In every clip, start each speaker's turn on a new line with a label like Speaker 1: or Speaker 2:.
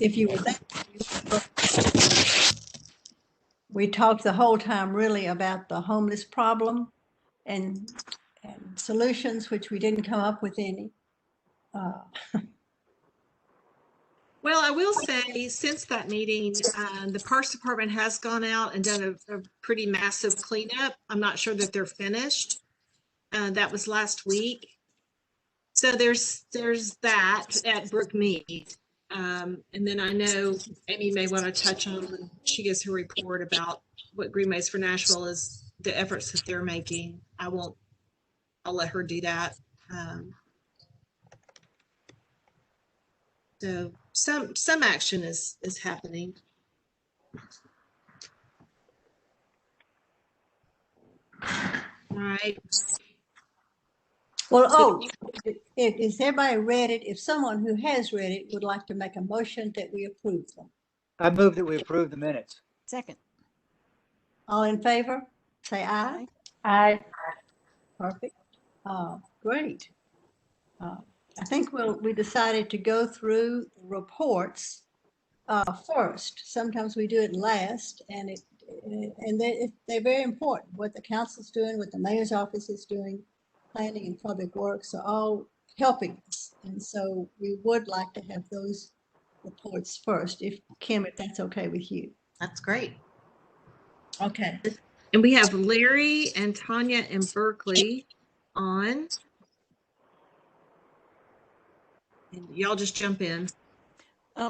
Speaker 1: if you were there, we talked the whole time really about the homeless problem and solutions, which we didn't come up with any.
Speaker 2: Well, I will say since that meeting, the Parks Department has gone out and done a pretty massive cleanup. I'm not sure that they're finished. That was last week. So there's that at Brookmead. And then I know Amy may want to touch on when she gives her report about what Greenways for Nashville is, the efforts that they're making. I'll let her do that. So some action is happening. All right.
Speaker 1: Well, is everybody read it? If someone who has read it would like to make a motion that we approve them.
Speaker 3: I move that we approve the minutes.
Speaker 4: Second.
Speaker 1: All in favor, say aye.
Speaker 4: Aye.
Speaker 1: Perfect. Great. I think we decided to go through the reports first. Sometimes we do it last, and they're very important. What the council's doing, what the mayor's office is doing, planning and public works are all helping us. And so we would like to have those reports first, if Kim, if that's okay with you.
Speaker 2: That's great.
Speaker 1: Okay.
Speaker 2: And we have Larry and Tanya in Berkeley on. And y'all just jump in.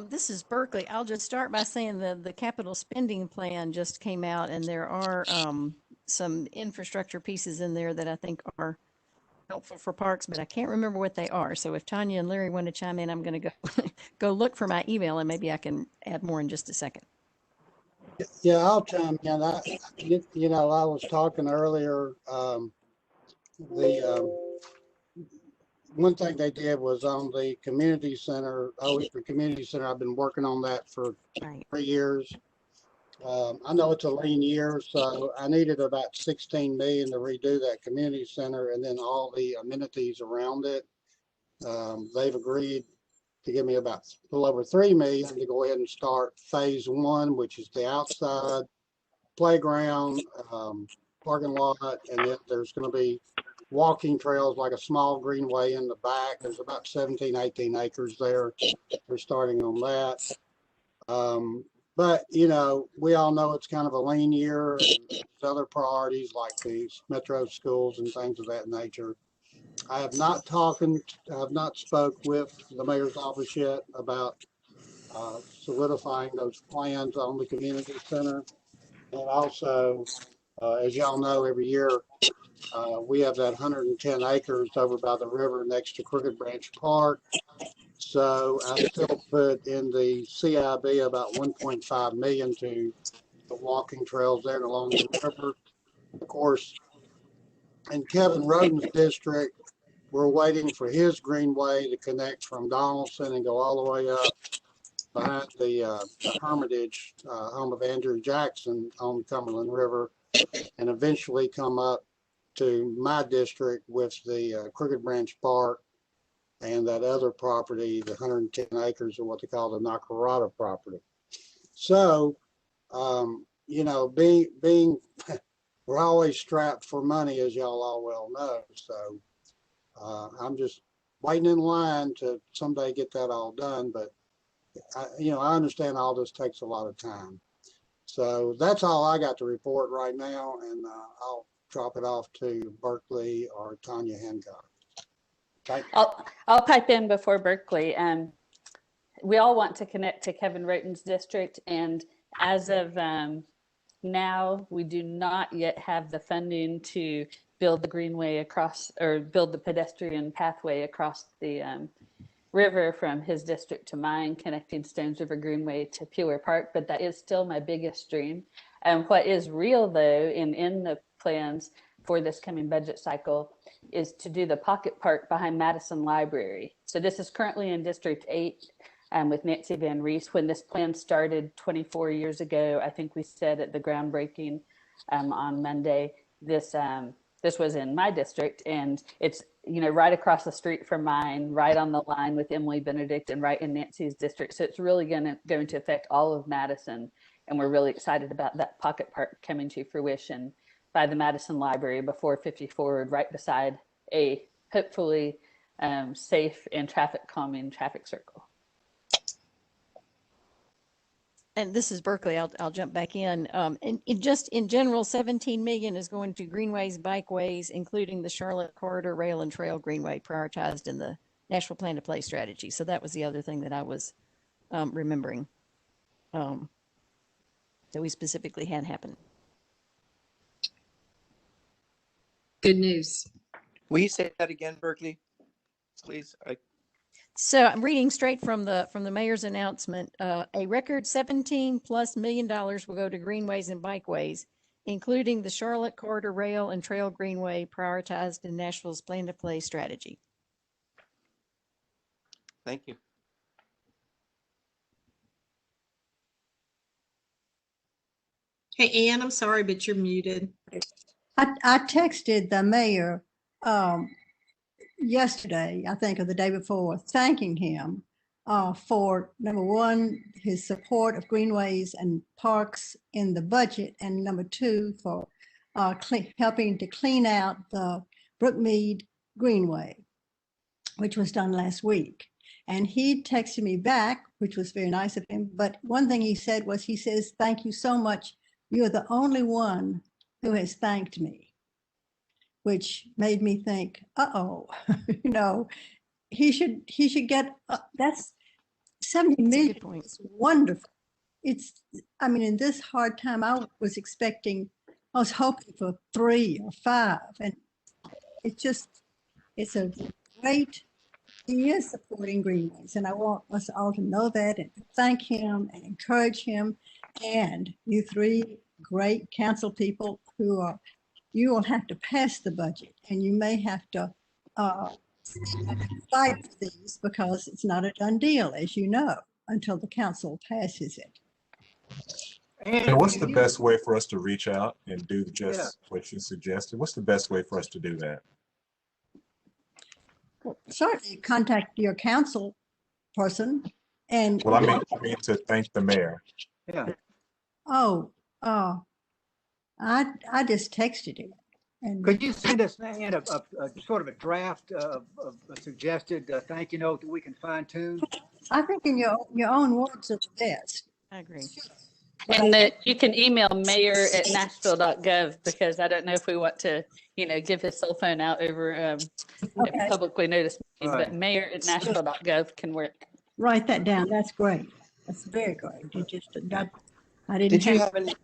Speaker 4: This is Berkeley. I'll just start by saying the capital spending plan just came out, and there are some infrastructure pieces in there that I think are helpful for parks, but I can't remember what they are. So if Tanya and Larry want to chime in, I'm going to go look for my email, and maybe I can add more in just a second.
Speaker 5: Yeah, I'll chime in. I was talking earlier. One thing they did was on the community center, the community center. I've been working on that for 3 years. I know it's a lean year, so I needed about 16 million to redo that community center and then all the amenities around it. They've agreed to give me about a little over 3 million to go ahead and start phase 1, which is the outside playground, parking lot, and then there's going to be walking trails like a small greenway in the back. There's about 17, 18 acres there. We're starting on that. But, we all know it's kind of a lean year, and there's other priorities like these metro schools and things of that nature. I have not spoke with the mayor's office yet about solidifying those plans on the community center. And also, as y'all know, every year we have that 110 acres over by the river next to Crooked Branch Park. So I still put in the CIB about 1.5 million to the walking trails there along the river. Of course, in Kevin Roden's district, we're waiting for his greenway to connect from Donaldson and go all the way up behind the Hermitage, home of Andrew Jackson on the Cumberland River, and eventually come up to my district with the Crooked Branch Park and that other property, the 110 acres of what they call the Nakarada property. So, being we're always strapped for money, as y'all all well know. So I'm just waiting in line to someday get that all done. But, I understand all this takes a lot of time. So that's all I got to report right now. And I'll drop it off to Berkeley or Tanya Hancock. Okay.
Speaker 6: I'll pipe in before Berkeley. We all want to connect to Kevin Roten's district, and as of now, we do not yet have the funding to build the greenway across, or build the pedestrian pathway across the river from his district to mine, connecting Stones River Greenway to Pewar Park, but that is still my biggest dream. And what is real, though, in the plans for this coming budget cycle is to do the pocket park behind Madison Library. So this is currently in District 8 with Nancy Van Rees. When this plan started 24 years ago, I think we said at the groundbreaking on Monday, this this was in my district, and it's, you know, right across the street from mine, right on the line with Emily Benedict and right in Nancy's district. So it's really going to affect all of Madison. And we're really excited about that pocket park coming to fruition by the Madison Library before 50 Forward, right beside a hopefully safe and traffic calming traffic circle.
Speaker 4: And this is Berkeley. I'll jump back in. And just in general, 17 million is going to greenways, bikeways, including the Charlotte Corridor Rail and Trail Greenway prioritized in the Nashville Plan to Play strategy. So that was the other thing that I was remembering that we specifically had happen.
Speaker 2: Good news.
Speaker 7: Will you say that again, Berkeley? Please.
Speaker 4: So I'm reading straight from the mayor's announcement. A record $17+ million will go to greenways and bikeways, including the Charlotte Corridor Rail and Trail Greenway prioritized in Nashville's Plan to Play strategy.
Speaker 7: Thank you.
Speaker 2: Hey, Ann, I'm sorry, but you're muted.
Speaker 1: I texted the mayor yesterday, I think, or the day before, thanking him for, number one, his support of greenways and parks in the budget, and number two, for helping to clean out the Brookmead Greenway, which was done last week. And he texted me back, which was very nice of him. But one thing he said was, he says, "Thank you so much. You're the only one who has thanked me," which made me think, uh-oh, you know, he should get, that's 70 million.
Speaker 4: Good point.
Speaker 1: It's wonderful. It's, I mean, in this hard time, I was hoping for 3 or 5, and it's a great, he is supporting greenways, and I want us all to know that and thank him and encourage him. And you 3 great council people who are, you will have to pass the budget, and you may have to fight for these, because it's not a done deal, as you know, until the council passes it.
Speaker 8: And what's the best way for us to reach out and do just what you suggested? What's the best way for us to do that?
Speaker 1: Well, certainly contact your council person and.
Speaker 8: Well, I mean to thank the mayor.
Speaker 3: Yeah.
Speaker 1: Oh, I just texted him. And
Speaker 3: Could you send us in a sort of a draft of a suggested thank you note that we can fine tune?
Speaker 1: I think in your own words are the best.
Speaker 4: I agree.
Speaker 6: And that you can email mayor@nashville.gov, because I don't know if we want to, you know, give his cell phone out over
Speaker 1: Okay.
Speaker 6: publicly noticed,
Speaker 3: Right.
Speaker 6: but mayor@nashville.gov can work.
Speaker 1: Write that down. That's great. That's very great. You just, I didn't.
Speaker 7: Did you have any?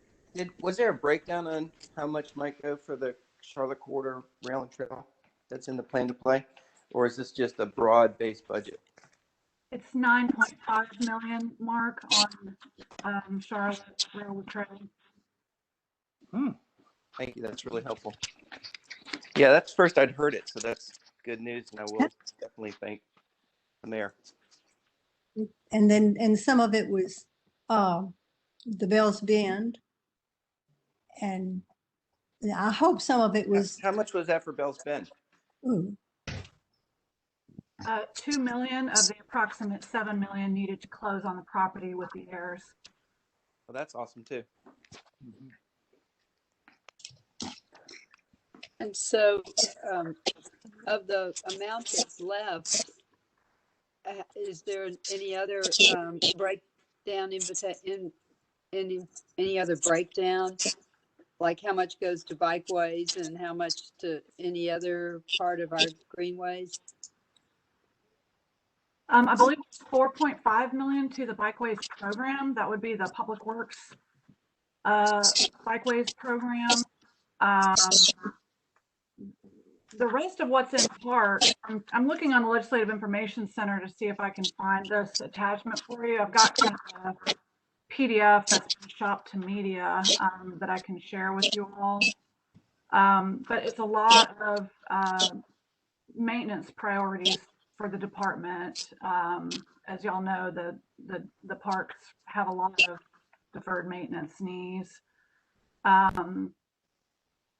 Speaker 7: Was there a breakdown on how much might go for the Charlotte Corridor Rail and Trail that's in the Plan to Play, or is this just a broad-based budget?
Speaker 9: It's 9.5 million, Mark, on Charlotte Railroad Trail.
Speaker 7: Thank you. That's really helpful. Yeah, that's first I'd heard it, so that's good news, and I will definitely thank the mayor.
Speaker 1: And some of it was the Bell's Bend, and I hope some of it was.
Speaker 7: How much was that for Bell's Bend?
Speaker 1: Ooh,
Speaker 9: 2 million of the approximate 7 million needed to close on the property with the heirs.
Speaker 7: Well, that's awesome too.
Speaker 10: And so of the amount that's left, is there any other breakdown in any other breakdown? Like how much goes to bikeways and how much to any other part of our greenways?
Speaker 9: I believe it's 4.5 million to the bikeways program. That would be the Public Works bikeways program. The rest of what's in part, I'm looking on the Legislative Information Center to see if I can find this attachment for you. I've got kind of a PDF that's been shopped to media that I can share with you all. But it's a lot of maintenance priorities for the department. As y'all know, the parks have a lot of deferred maintenance needs.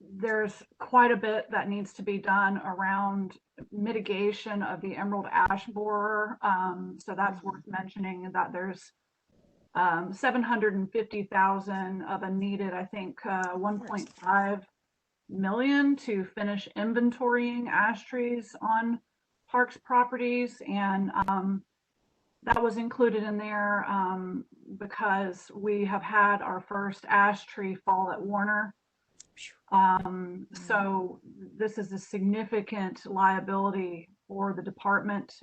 Speaker 9: there's quite a bit that needs to be done around mitigation of the emerald ash borer. So that's worth mentioning, that there's 750,000 of a needed, I think, 1.5 million to finish inventorying ash trees on parks properties. And that was included in there because we have had our first ash tree fall at Warner. So this is a significant liability for the department.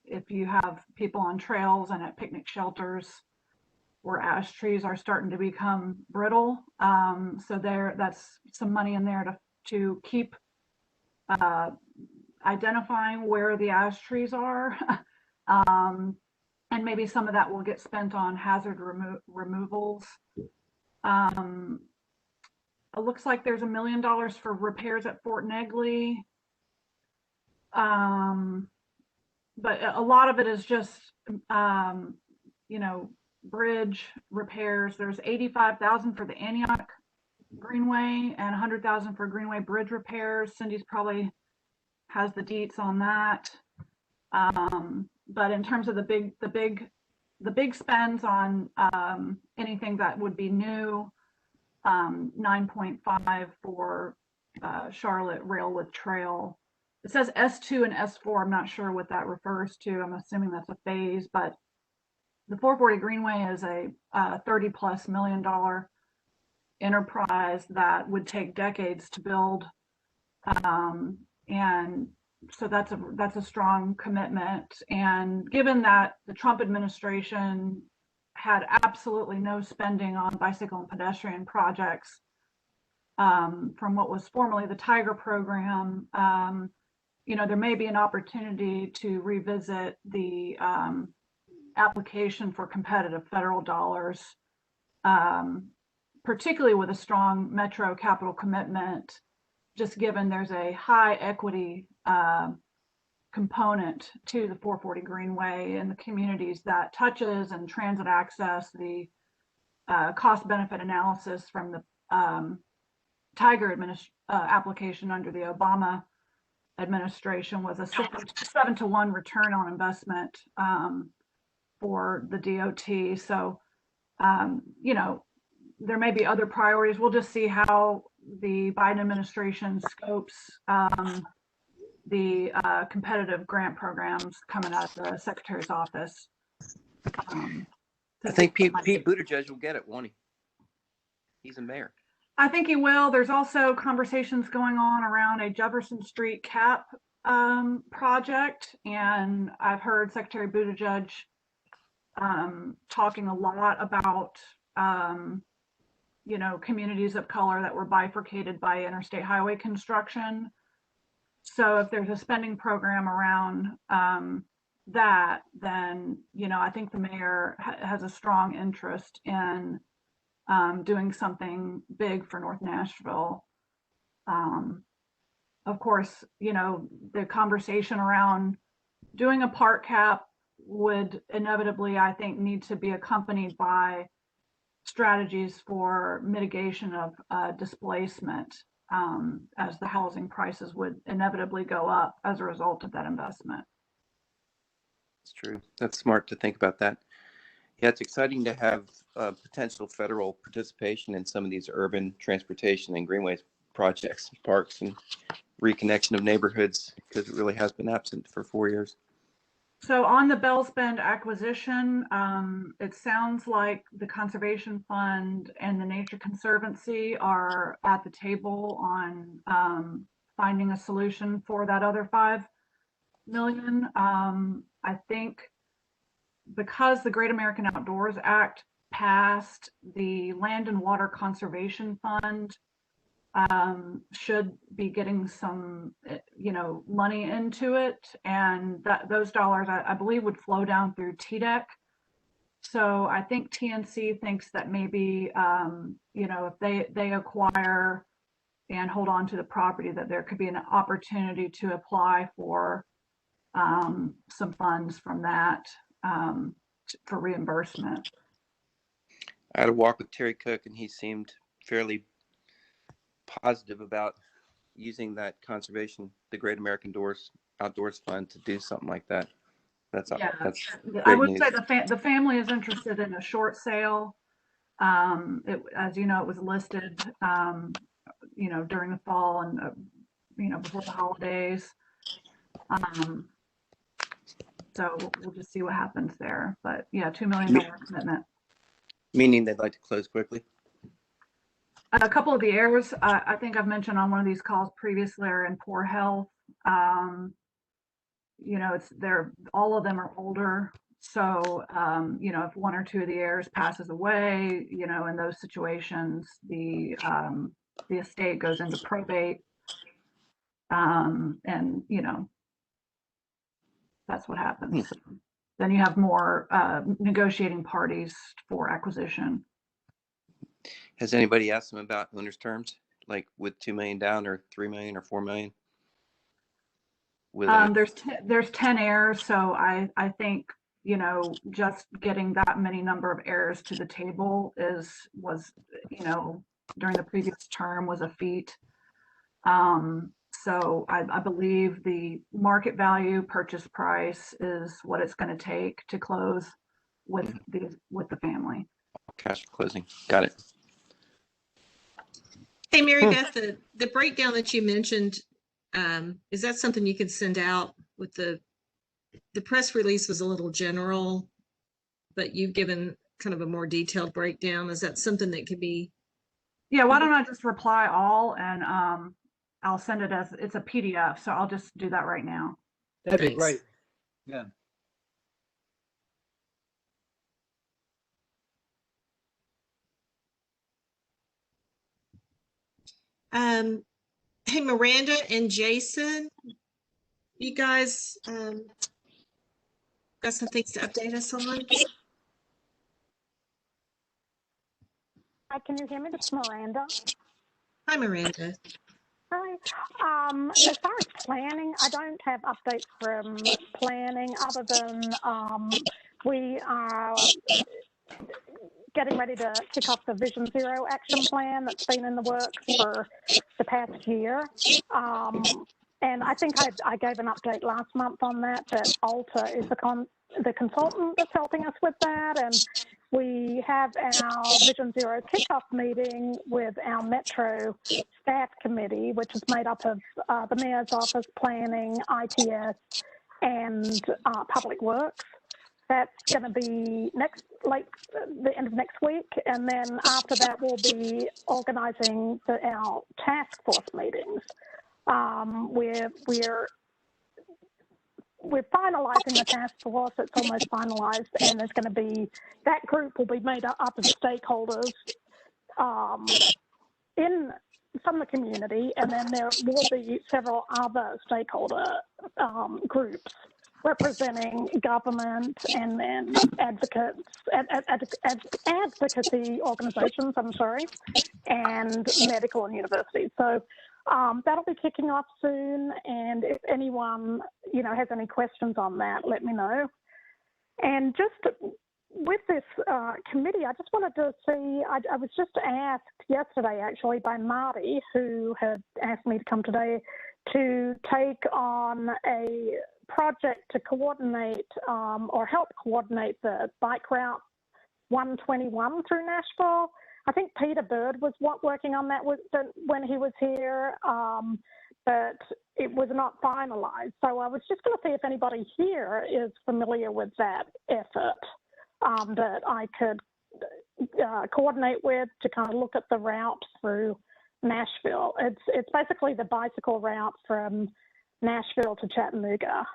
Speaker 9: If you have people on trails and at picnic shelters where ash trees are starting to become brittle. So that's some money in there to keep identifying where the ash trees are. And maybe some of that will get spent on hazard removals. It looks like there's $1 million for repairs at Fort Negley. But a lot of it is just, bridge repairs. There's 85,000 for the Antioch Greenway and 100,000 for Greenway bridge repairs. Cindy's probably has the deets on that. But in terms of the big spends on anything that would be new, 9.5 for Charlotte Railwood Trail. It says S2 and S4. I'm not sure what that refers to. I'm assuming that's a phase, but the 440 Greenway is a $30+ million enterprise that would take decades to build. And so that's a strong commitment. And given that the Trump administration had absolutely no spending on bicycle and pedestrian projects from what was formerly the Tiger program, there may be an opportunity to revisit the application for competitive federal dollars, particularly with a strong metro capital commitment, just given there's a high equity component to the 440 Greenway and the communities that touches, and transit access. The cost benefit analysis from the Tiger application under the Obama administration was a 7-to-1 return on investment for the DOT. So, there may be other priorities. We'll just see how the Biden administration scopes the competitive grant programs coming out of the Secretary's office.
Speaker 7: I think Pete Buttigieg will get it, won't he? He's a mayor.
Speaker 9: I think he will. There's also conversations going on around a Jefferson Street cap project, and I've heard Secretary Buttigieg talking a lot about communities of color that were bifurcated by interstate highway construction. So if there's a spending program around that, then I think the mayor has a strong interest in doing something big for North Nashville. Of course, the conversation around doing a park cap would inevitably, I think, need to be accompanied by strategies for mitigation of displacement, as the housing prices would inevitably go up as a result of that investment.
Speaker 7: It's true. That's smart to think about that. Yeah, it's exciting to have potential federal participation in some of these urban transportation and greenways projects, parks, and reconnection of neighborhoods, because it really has been absent for 4 years.
Speaker 9: So on the Bells Bend acquisition, it sounds like the Conservation Fund and the Nature Conservancy are at the table on finding a solution for that other $5 million. I think because the Great American Outdoors Act passed, the Land and Water Conservation Fund should be getting some, money into it, and those dollars, I believe, would flow down through TDEC. So I think TNC thinks that maybe, if they acquire and hold on to the property, that there could be an opportunity to apply for some funds from that for reimbursement.
Speaker 7: I had a walk with Terry Cook, and he seemed fairly positive about using that conservation, the Great American Outdoors Fund to do something like that. That's
Speaker 9: Yeah, I
Speaker 7: great
Speaker 9: would
Speaker 7: news.
Speaker 9: say the family is interested in a short sale. As you know, it was listed, during the fall and, before the holidays. So we'll just see what happens there. But yeah, $2 million commitment.
Speaker 7: Meaning they'd like to close quickly?
Speaker 9: A couple of the heirs, I think I've mentioned on one of these calls previously, are in poor health. All of them are older. So, if one or two of the heirs passes away, in those situations, the estate goes into probate. And, that's what happens. So then you have more negotiating parties for acquisition.
Speaker 7: Has anybody asked them about owner's terms, like with $2 million down, or $3 million, or $4 million?
Speaker 9: There's 10 heirs, so I think just getting that many number of heirs to the table was during the previous term was a feat. So I believe the market value purchase price is what it's going to take to close with the family.
Speaker 7: Cash closing. Got it.
Speaker 2: Hey, Mary Beth, the breakdown that you mentioned, is that something you could send out with the press release was a little general, but you've given kind of a more detailed breakdown. Is that something that could be?
Speaker 9: Yeah, why don't I just reply all and I'll send it as it's a PDF. So I'll just do that right now.
Speaker 3: That'd be
Speaker 2: Thanks.
Speaker 3: great. Yeah.
Speaker 2: Hey, Miranda and Jason, you guys got some things to update us on?
Speaker 11: Hi, can you hear me? This is Miranda.
Speaker 2: Hi, Miranda.
Speaker 11: Hi. As far as planning, I don't have updates from planning other than we are getting ready to kick off the Vision Zero action plan that's been in the works for the past year. And I think I gave an update last month on that Alta is the consultant that's helping us with that. And we have our Vision Zero kickoff meeting with our Metro staff committee, which is made up of the Mayor's Office, Planning, ITS, and Public Works. That's going to be the end of next week. And then after that, we'll be organizing our task force meetings. We're finalizing the task force. It's almost finalized, and there's going to be that group will be made up of stakeholders from the community, and then there will be several other stakeholder groups representing government and then advocacy organizations, and medical and universities. So that'll be kicking off soon. And if anyone, has any questions on that, let me know. And just with this committee, I just wanted to see, I was just asked yesterday actually by Marty, who had asked me to come today, to take on a project to coordinate or help coordinate the bike route 121 through Nashville. I think Peter Bird was working on that when he was here, but it was not finalized. So I was just going to see if anybody here is familiar with that effort that I could coordinate with to kind of look at the route through Nashville. It's basically the bicycle route from Nashville to Chattanooga,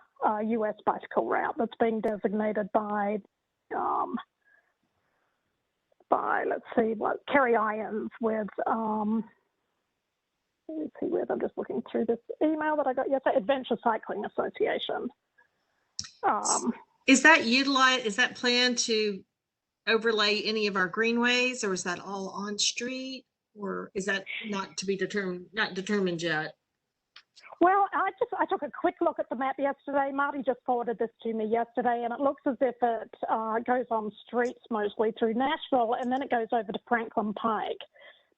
Speaker 11: U.S. bicycle route that's being designated by Kerry Irons with, let's see where I'm just looking through this email that I got yesterday, Adventure Cycling Association.
Speaker 2: Is that planned to overlay any of our greenways, or is that all on street, or is that not determined yet?
Speaker 11: Well, I took a quick look at the map yesterday. Marty just forwarded this to me yesterday, and it looks as if it goes on streets mostly through Nashville, and then it goes over to Franklin Pike.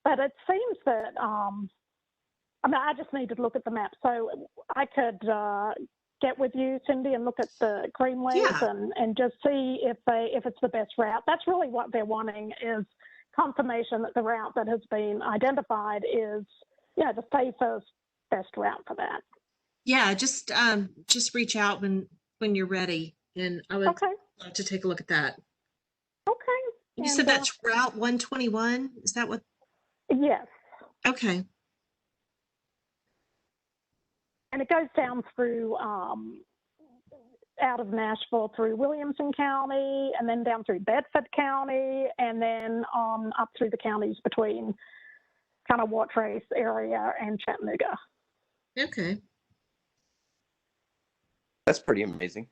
Speaker 11: But it seems that I mean, I just need to look at the map. So I could get with you, Cindy, and look at the Greenways and just see if it's the best route. That's really what they're wanting, is confirmation that the route that has been identified is, the safest, best route for that.
Speaker 2: Yeah, just reach out when you're ready, and I would love to take a look at that.
Speaker 11: Okay.
Speaker 2: You said that's Route 121. Is that what?
Speaker 11: Yes.
Speaker 2: Okay.
Speaker 11: And it goes down through out of Nashville through Williamson County, and then down through Bedford County, and then on up through the counties between kind of Watrace area and Chattanooga.
Speaker 2: Okay.
Speaker 7: That's pretty amazing.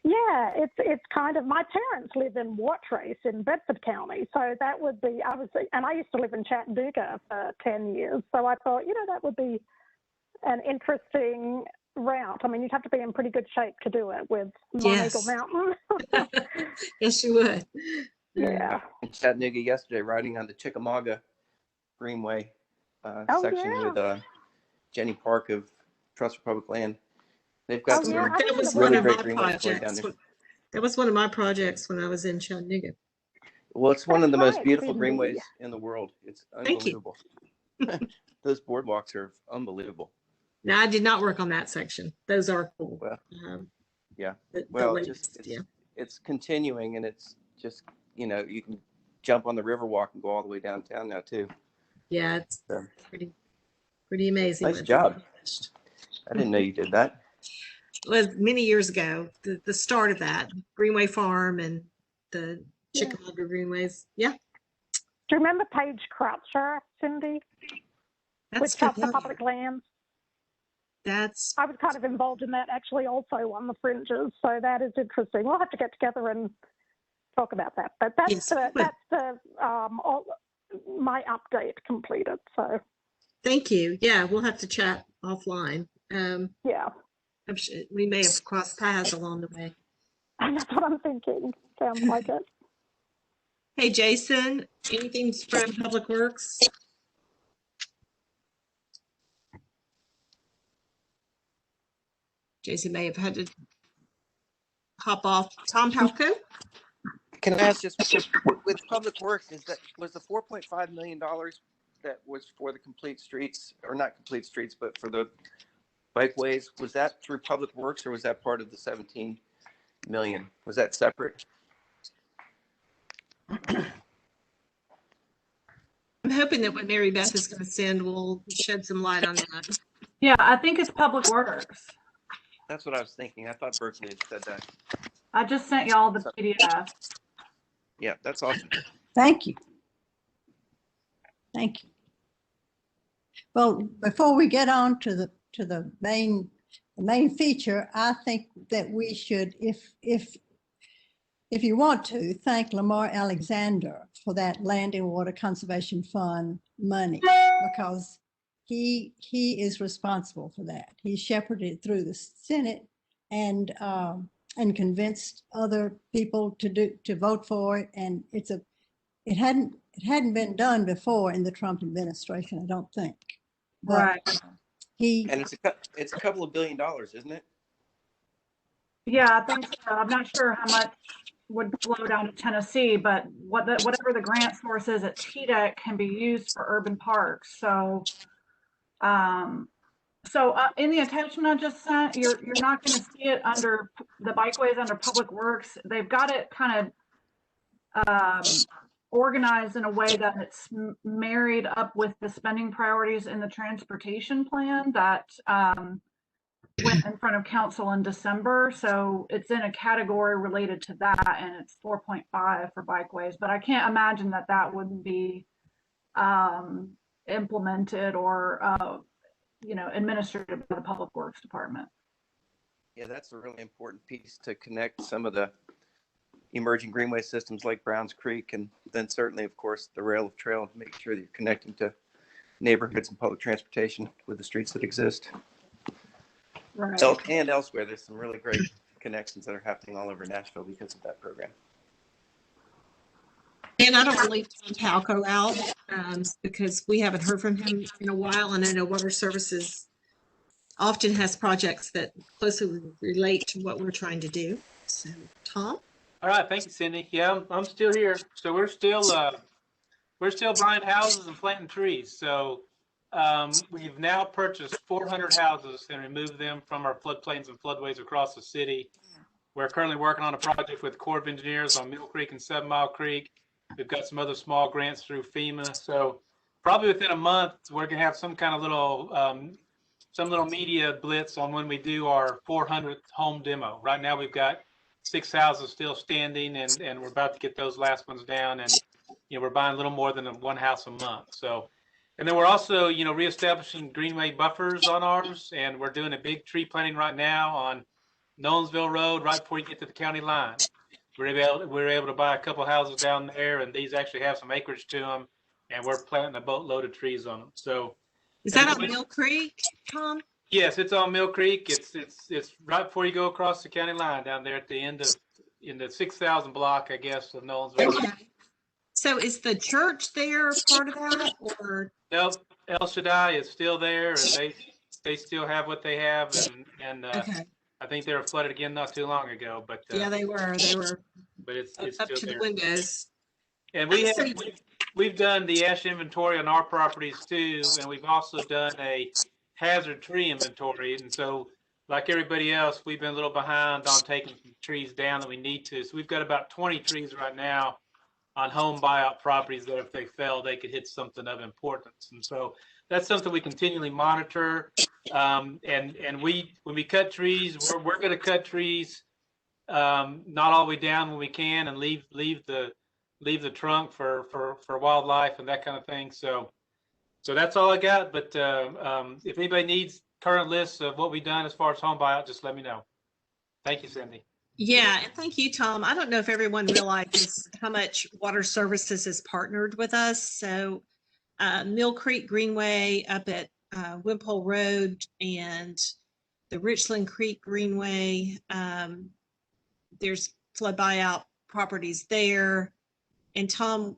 Speaker 11: Yeah, it's kind of, my parents live in Watrace in Bedford County, so that would be, and I used to live in Chattanooga for 10 years, so I thought, that would be an interesting route. I mean, you'd have to be in pretty good shape to do it with Eagle Mountain.
Speaker 2: Yes, you would.
Speaker 11: Yeah.
Speaker 7: In Chattanooga yesterday, riding on the Chickamauga Greenway section with Jenny Park of Trust for Public Land. They've got some
Speaker 2: that was
Speaker 7: really
Speaker 2: one
Speaker 7: great
Speaker 2: of my
Speaker 7: greenways down
Speaker 2: projects.
Speaker 7: there.
Speaker 2: That was one of my projects when I was in Chattanooga.
Speaker 7: Well, it's one of the most beautiful greenways in the world. It's unbelievable. Those boardwalks are unbelievable.
Speaker 2: No, I did not work on that section. Those are cool.
Speaker 7: Well,
Speaker 2: The
Speaker 7: it's continuing, and it's just, you can jump on the Riverwalk and go all the way downtown now too.
Speaker 2: Yeah, it's pretty amazing.
Speaker 7: Nice job. I didn't know you did that.
Speaker 2: It was many years ago, the start of that Greenway Farm and the Chickamauga Greenways. Yeah.
Speaker 11: Do you remember Paige Croucher, Cindy? With Trust for Public Lands? I was kind of involved in that actually also on the fringes, so that is interesting. We'll have to get together and talk about that. But that's my update completed. So
Speaker 2: thank you. Yeah, we'll have to chat offline.
Speaker 11: Yeah.
Speaker 2: I'm sure we may have crossed paths along the way.
Speaker 11: That's what I'm thinking. Sounds like it.
Speaker 2: Hey, Jason, anything from Public Works? Jason may have had to hop off. Tom Palco?
Speaker 7: Can I ask just with Public Works, was the $4.5 million that was for the complete streets, or not complete streets, but for the bikeways, was that through Public Works, or was that part of the 17 million? Was that separate?
Speaker 2: I'm hoping that what Mary Beth is going to send will shed some light on that.
Speaker 9: Yeah, I think it's Public Works.
Speaker 7: That's what I was thinking. I thought Berkeley had said that.
Speaker 9: I just sent y'all the PDF.
Speaker 7: Yeah, that's awesome.
Speaker 1: Thank you. Thank you. Well, before we get on to the main feature, I think that we should, if you want to, thank Lamar Alexander for that Land and Water Conservation Fund money, because he is responsible for that. He shepherded it through the Senate and convinced other people to vote for it, and it hadn't been done before in the Trump administration, I don't think. But
Speaker 9: right.
Speaker 7: And it's a couple of $1 billion, isn't it?
Speaker 9: Yeah, I think so. I'm not sure how much would flow down to Tennessee, but whatever the grant source is at TDEC can be used for urban parks. So, in the attachment I just sent, you're not going to see it under the bikeways under Public Works. They've got it kind of organized in a way that it's married up with the spending priorities in the transportation plan that went in front of council in December. So it's in a category related to that, and it's 4.5 for bikeways. But I can't imagine that wouldn't be implemented or administered by the Public Works Department.
Speaker 7: Yeah, that's a really important piece to connect some of the emerging greenway systems like Browns Creek, and then certainly, of course, the rail of trail, to make sure that you're connecting to neighborhoods and public transportation with the streets that exist.
Speaker 9: Right.
Speaker 7: And elsewhere, there's some really great connections that are happening all over Nashville because of that program.
Speaker 2: And I don't want to leave Tom Palco out. because we haven't heard from him in a while, and I know Water Services often has projects that closely relate to what we're trying to do. So, Tom?
Speaker 12: All right, thank you, Cindy. Yeah, I'm still here. So we're still buying houses and planting trees. So we've now purchased 400 houses and removed them from our floodplains and floodways across the city. We're currently working on a project with the Corps of Engineers on Mill Creek and 7 Mile Creek. We've got some other small grants through FEMA. So probably within a month, we're gonna have some kind of little media blitz on when we do our 400th home demo. Right now, we've got 6 houses still standing, and we're about to get those last ones down. And we're buying a little more than one house a month. So, and then we're also reestablishing greenway buffers on ours, and we're doing a big tree planting right now on Nolensville Road, right before you get to the county line. We're able to buy a couple houses down there, and these actually have some acreage to them, and we're planting a boatload of trees on them. So,
Speaker 2: is that on Mill Creek, Tom?
Speaker 12: Yes, it's on Mill Creek. It's right before you go across the county line down there at the end of in the 6,000 block, I guess, of Nolensville.
Speaker 2: Okay. So is the church there part of that, or?
Speaker 12: Nope, El Shaddai is still there, and they still have what they have, and
Speaker 2: Okay.
Speaker 12: I think they were flooded again not too long ago, but
Speaker 2: Yeah, they were.
Speaker 12: but it's
Speaker 2: Up
Speaker 12: still
Speaker 2: to
Speaker 12: there.
Speaker 2: the windows.
Speaker 12: And we've done the ash inventory on our properties too, and we've also done a hazard tree inventory. And so, like everybody else, we've been a little behind on taking some trees down that we need to. So we've got about 20 trees right now on home buyout properties that if they fell, they could hit something of importance. And so that's something we continually monitor. And when we cut trees, we're going to cut trees not all the way down when we can, and leave the trunk for wildlife and that kind of thing. So that's all I got. But if anybody needs current lists of what we've done as far as home buyout, just let me know. Thank you, Cindy.
Speaker 2: Yeah, and thank you, Tom. I don't know if everyone realizes how much Water Services has partnered with us. So Mill Creek Greenway up at Wimpole Road and the Richland Creek Greenway, there's flood buyout properties there. And Tom,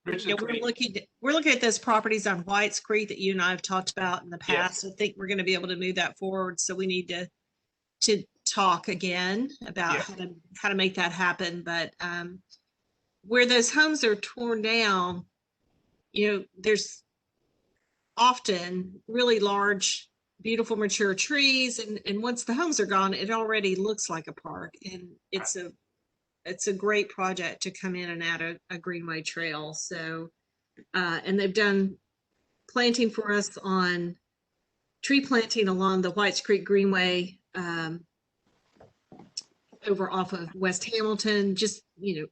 Speaker 2: we're looking at those properties on White's Creek that you and I have talked about in the past. Yes. I think we're going to be able to move that forward. So we need to talk again about how to make that happen. But where those homes are torn down, there's often really large, beautiful, mature trees. And once the homes are gone, it already looks like a park. And it's a great project to come in and add a greenway trail. So, and they've done planting for us on tree planting along the Whites Creek Greenway, over off of West Hamilton. Just,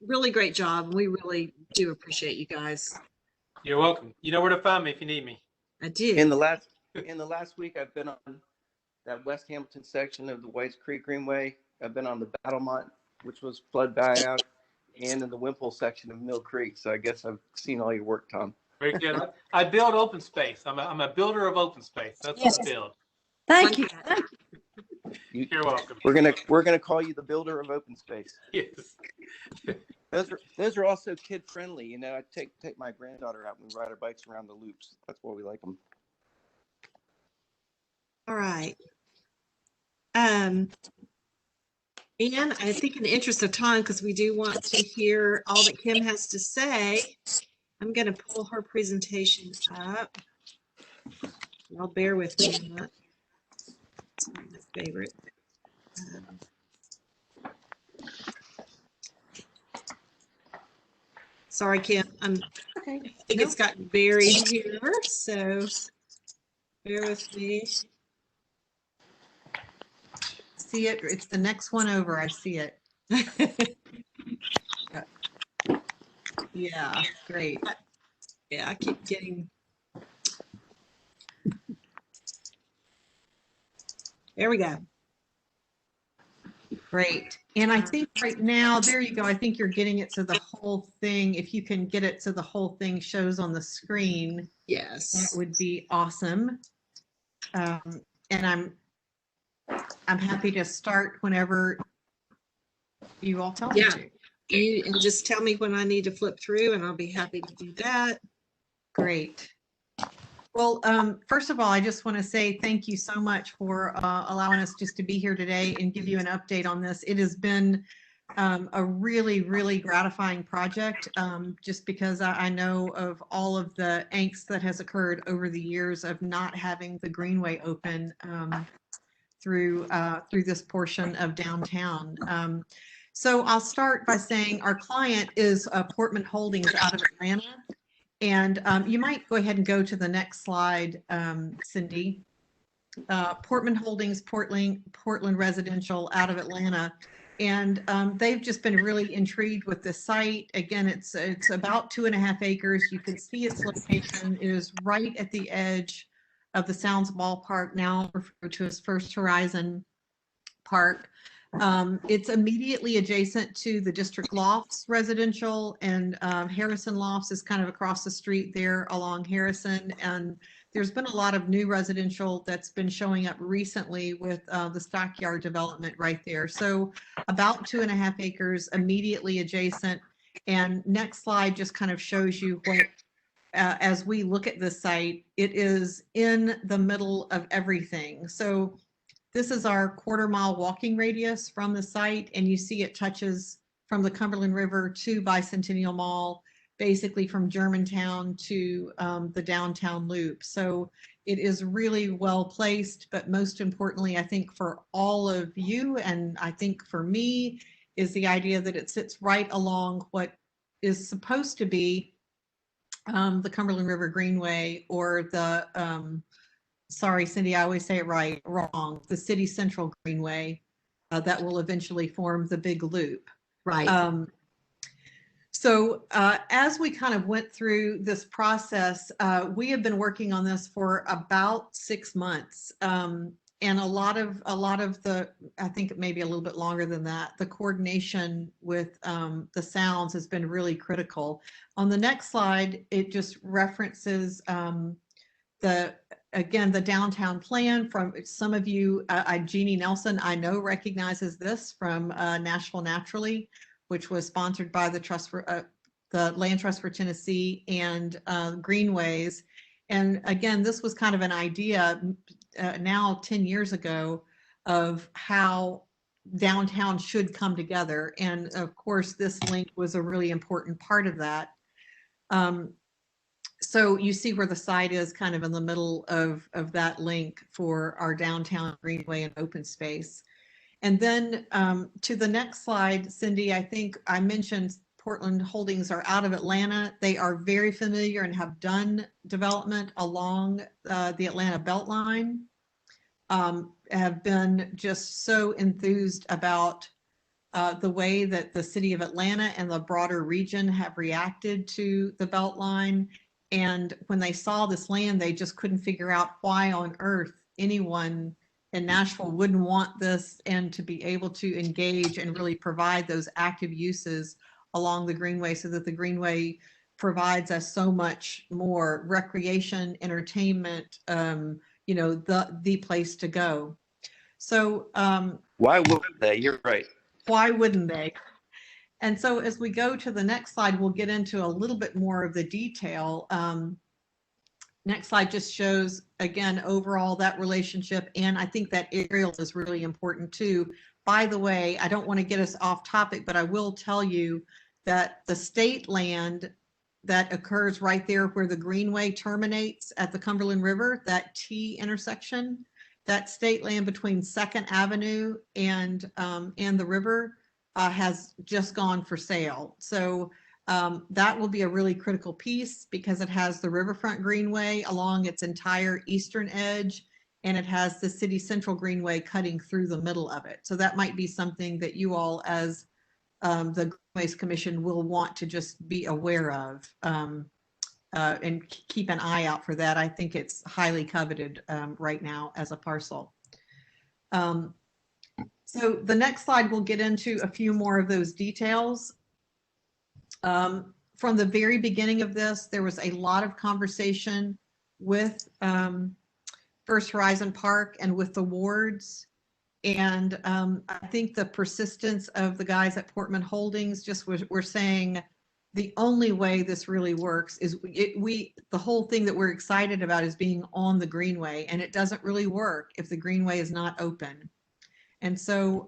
Speaker 2: really great job. We really do appreciate you guys.
Speaker 12: You're welcome. You know where to find me if you need me.
Speaker 2: I do.
Speaker 7: In the last week, I've been on that West Hamilton section of the Whites Creek Greenway. I've been on the Battlemont, which was flood buyout, and in the Wimpole section of Mill Creek. So I guess I've seen all your work, Tom.
Speaker 12: Very good. I build open space. I'm a builder of open space. That's what I build.
Speaker 1: Thank you.
Speaker 12: You're welcome.
Speaker 7: We're gonna call you the builder of open space.
Speaker 12: Yes.
Speaker 7: Those are also kid friendly. I take my granddaughter out and we ride our bikes around the loops. That's why we like them.
Speaker 2: All right. And I think in the interest of time, because we do want to hear all that Kim has to say, I'm going to pull her presentation up. Y'all bear with me on that. It's my favorite. Sorry, Kim. I think it's gotten buried here, so bear with me.
Speaker 13: See it? It's the next one over. I see it.
Speaker 2: Yeah, great. Yeah, I keep getting. There we go.
Speaker 13: Great. And I think right now, there you go. I think you're getting it so the whole thing, if you can get it so the whole thing shows on the screen.
Speaker 2: Yes.
Speaker 13: That would be awesome. And I'm happy to start whenever you all tell me to.
Speaker 2: And just tell me when I need to flip through and I'll be happy to do that.
Speaker 13: Great. Well, first of all, I just want to say thank you so much for allowing us just to be here today and give you an update on this. It has been a really, really gratifying project, just because I know of all of the angst that has occurred over the years of not having the Greenway open through this portion of downtown. So I'll start by saying our client is Portman Holdings out of Atlanta. And you might go ahead and go to the next slide, Cindy. Portman Holdings, Portland Residential out of Atlanta. And they've just been really intrigued with the site. Again, it's about 2.5 acres. You can see its location. It is right at the edge of the Sounds Ballpark, now referred to as First Horizon Park. It's immediately adjacent to the District Lofts residential, and Harrison Lofts is kind of across the street there along Harrison. And there's been a lot of new residential that's been showing up recently with the Stockyard development right there. So about 2.5 acres immediately adjacent. And next slide just kind of shows you what, as we look at this site, it is in the middle of everything. So this is our 1/4 mile walking radius from the site, and you see it touches from the Cumberland River to Bicentennial Mall, basically from Germantown to the downtown loop. So it is really well placed, but most importantly, I think for all of you, and I think for me, is the idea that it sits right along what is supposed to be the Cumberland River Greenway, or the sorry, Cindy, I always say it wrong. The City Central Greenway that will eventually form the big loop.
Speaker 14: Right.
Speaker 13: So as we kind of went through this process, we have been working on this for about 6 months. And a lot of the, I think maybe a little bit longer than that, the coordination with the Sounds has been really critical. On the next slide, it just references again, the downtown plan from some of you. Jeannie Nelson, I know, recognizes this from Nashville Naturally, which was sponsored by the Trust for the Land Trust for Tennessee and Greenways. And again, this was kind of an idea now 10 years ago of how downtown should come together. And of course, this link was a really important part of that. So you see where the site is kind of in the middle of that link for our downtown greenway and open space. And then to the next slide, Cindy, I think I mentioned Portland Holdings are out of Atlanta. They are very familiar and have done development along the Atlanta Beltline, have been just so enthused about the way that the city of Atlanta and the broader region have reacted to the Beltline. And when they saw this land, they just couldn't figure out why on earth anyone in Nashville wouldn't want this, and to be able to engage and really provide those active uses along the Greenway, so that the Greenway provides us so much more recreation, entertainment, you know, the place to go. So
Speaker 7: why wouldn't they? You're right.
Speaker 13: Why wouldn't they? And so as we go to the next slide, we'll get into a little bit more of the detail. Next slide just shows, again, overall that relationship. And I think that aerial is really important too. By the way, I don't want to get us off topic, but I will tell you that the state land that occurs right there where the Greenway terminates at the Cumberland River, that T intersection, that state land between 2nd Avenue and the river has just gone for sale. So that will be a really critical piece, because it has the Riverfront Greenway along its entire eastern edge, and it has the City Central Greenway cutting through the middle of it. So that might be something that you all, as the Greenways Commission, will want to just be aware of and keep an eye out for that. I think it's highly coveted right now as a parcel. So the next slide, we'll get into a few more of those details. From the very beginning of this, there was a lot of conversation with First Horizon Park and with the wards. And I think the persistence of the guys at Portman Holdings just were saying the only way this really works is the whole thing that we're excited about is being on the Greenway, and it doesn't really work if the Greenway is not open. And so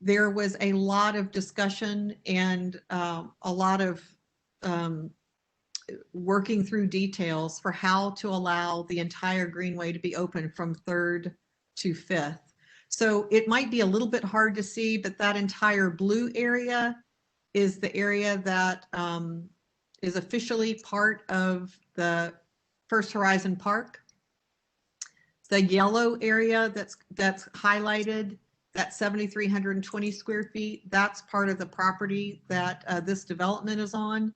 Speaker 13: there was a lot of discussion and a lot of working through details for how to allow the entire Greenway to be open from 3rd to 5th. So it might be a little bit hard to see, but that entire blue area is the area that is officially part of the First Horizon Park. The yellow area that's highlighted, that 7,320 square feet, that's part of the property that this development is on.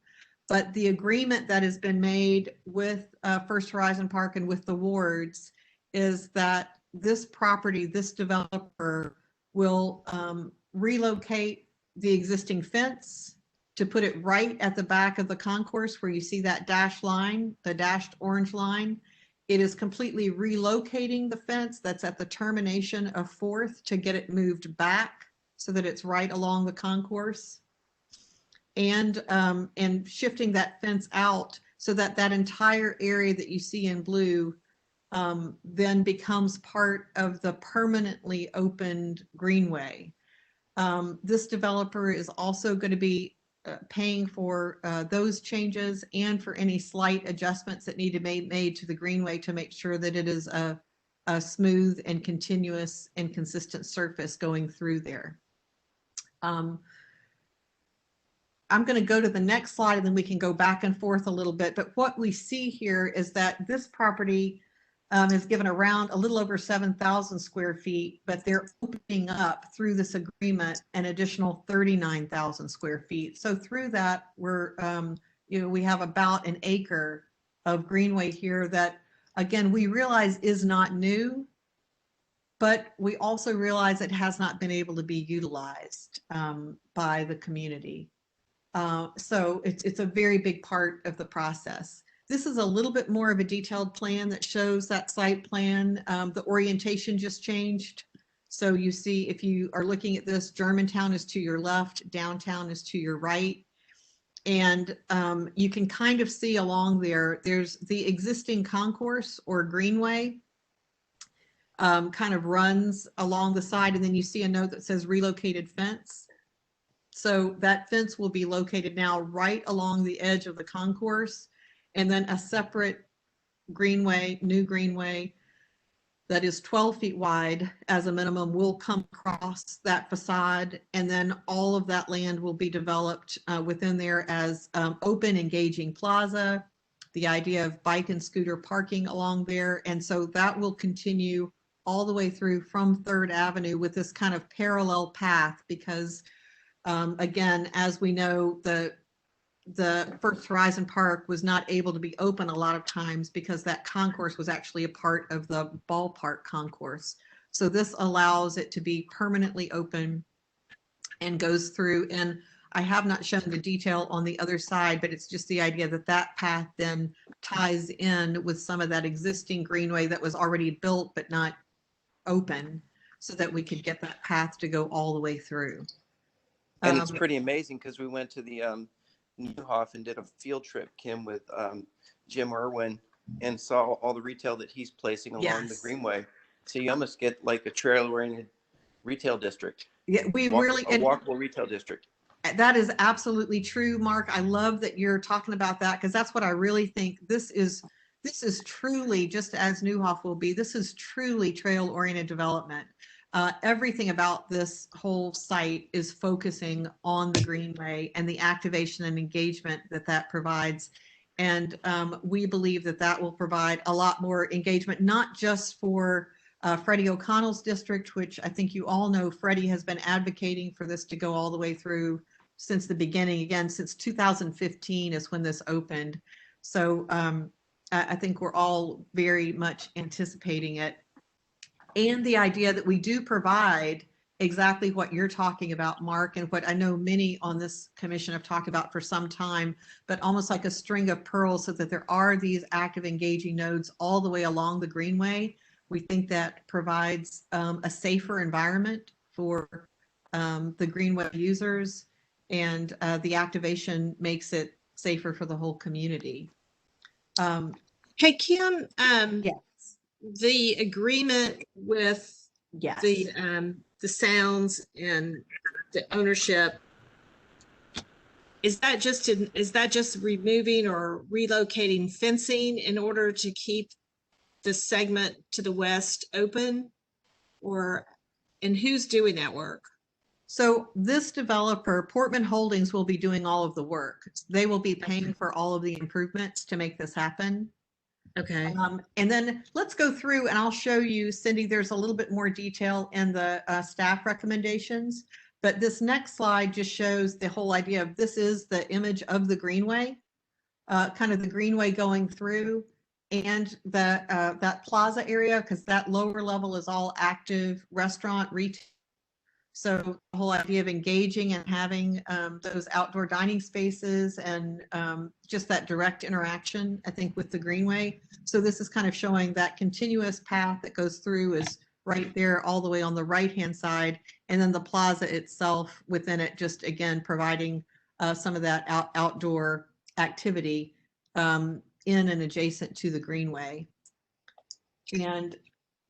Speaker 13: But the agreement that has been made with First Horizon Park and with the wards is that this property, this developer will relocate the existing fence to put it right at the back of the concourse where you see that dashed line, the dashed orange line. It is completely relocating the fence that's at the termination of 4th to get it moved back so that it's right along the concourse, and shifting that fence out so that that entire area that you see in blue then becomes part of the permanently opened Greenway. This developer is also going to be paying for those changes and for any slight adjustments that need to be made to the Greenway to make sure that it is a smooth and continuous and consistent surface going through there. I'm going to go to the next slide and then we can go back and forth a little bit. But what we see here is that this property is given around a little over 7,000 square feet, but they're opening up through this agreement an additional 39,000 square feet. So through that, we're, we have about an acre of Greenway here that, again, we realize is not new, but we also realize it has not been able to be utilized by the community. So it's a very big part of the process. This is a little bit more of a detailed plan that shows that site plan. The orientation just changed. So you see, if you are looking at this, Germantown is to your left, downtown is to your right. And you can kind of see along there, there's the existing concourse or Greenway kind of runs along the side. And then you see a note that says relocated fence. So that fence will be located now right along the edge of the concourse. And then a separate Greenway, new Greenway, that is 12 feet wide as a minimum will come across that facade. And then all of that land will be developed within there as open, engaging plaza, the idea of bike and scooter parking along there. And so that will continue all the way through from 3rd Avenue with this kind of parallel path because, again, as we know, the First Horizon Park was not able to be open a lot of times because that concourse was actually a part of the ballpark concourse. So this allows it to be permanently open and goes through. And I have not shown the detail on the other side, but it's just the idea that that path then ties in with some of that existing Greenway that was already built but not open so that we could get that path to go all the way through.
Speaker 7: And it's pretty amazing because we went to the Newhoff and did a field trip, Kim, with Jim Irwin and saw all the retail that he's placing along the Greenway. So you almost get like a trail-oriented retail district.
Speaker 13: Yeah, we really
Speaker 7: a walkable retail district.
Speaker 13: That is absolutely true, Mark. I love that you're talking about that because that's what I really think. This is truly, just as Newhoff will be, this is truly trail-oriented development. Everything about this whole site is focusing on the Greenway and the activation and engagement that provides. And we believe that will provide a lot more engagement, not just for Freddie O'Connell's district, which I think you all know Freddie has been advocating for this to go all the way through since the beginning. Again, since 2015 is when this opened. So I think we're all very much anticipating it. And the idea that we do provide exactly what you're talking about, Mark, and what I know many on this commission have talked about for some time, but almost like a string of pearls so that there are these active engaging nodes all the way along the Greenway. We think that provides a safer environment for the Greenway users and the activation makes it safer for the whole community.
Speaker 2: Hey, Kim,
Speaker 13: Yes.
Speaker 2: the agreement with
Speaker 13: Yes.
Speaker 2: the sounds and the ownership, is that just removing or relocating fencing in order to keep the segment to the west open, and who's doing that work?
Speaker 13: So this developer, Portman Holdings, will be doing all of the work. They will be paying for all of the improvements to make this happen.
Speaker 2: Okay.
Speaker 13: And then let's go through and I'll show you, Cindy, there's a little bit more detail in the staff recommendations, but this next slide just shows the whole idea of this is the image of the Greenway, kind of the Greenway going through, and that plaza area, because that lower level is all active restaurant, retail. So the whole idea of engaging and having those outdoor dining spaces and just that direct interaction, I think, with the Greenway. So this is kind of showing that continuous path that goes through is right there all the way on the right-hand side. And then the plaza itself within it, just again, providing some of that outdoor activity in and adjacent to the Greenway. And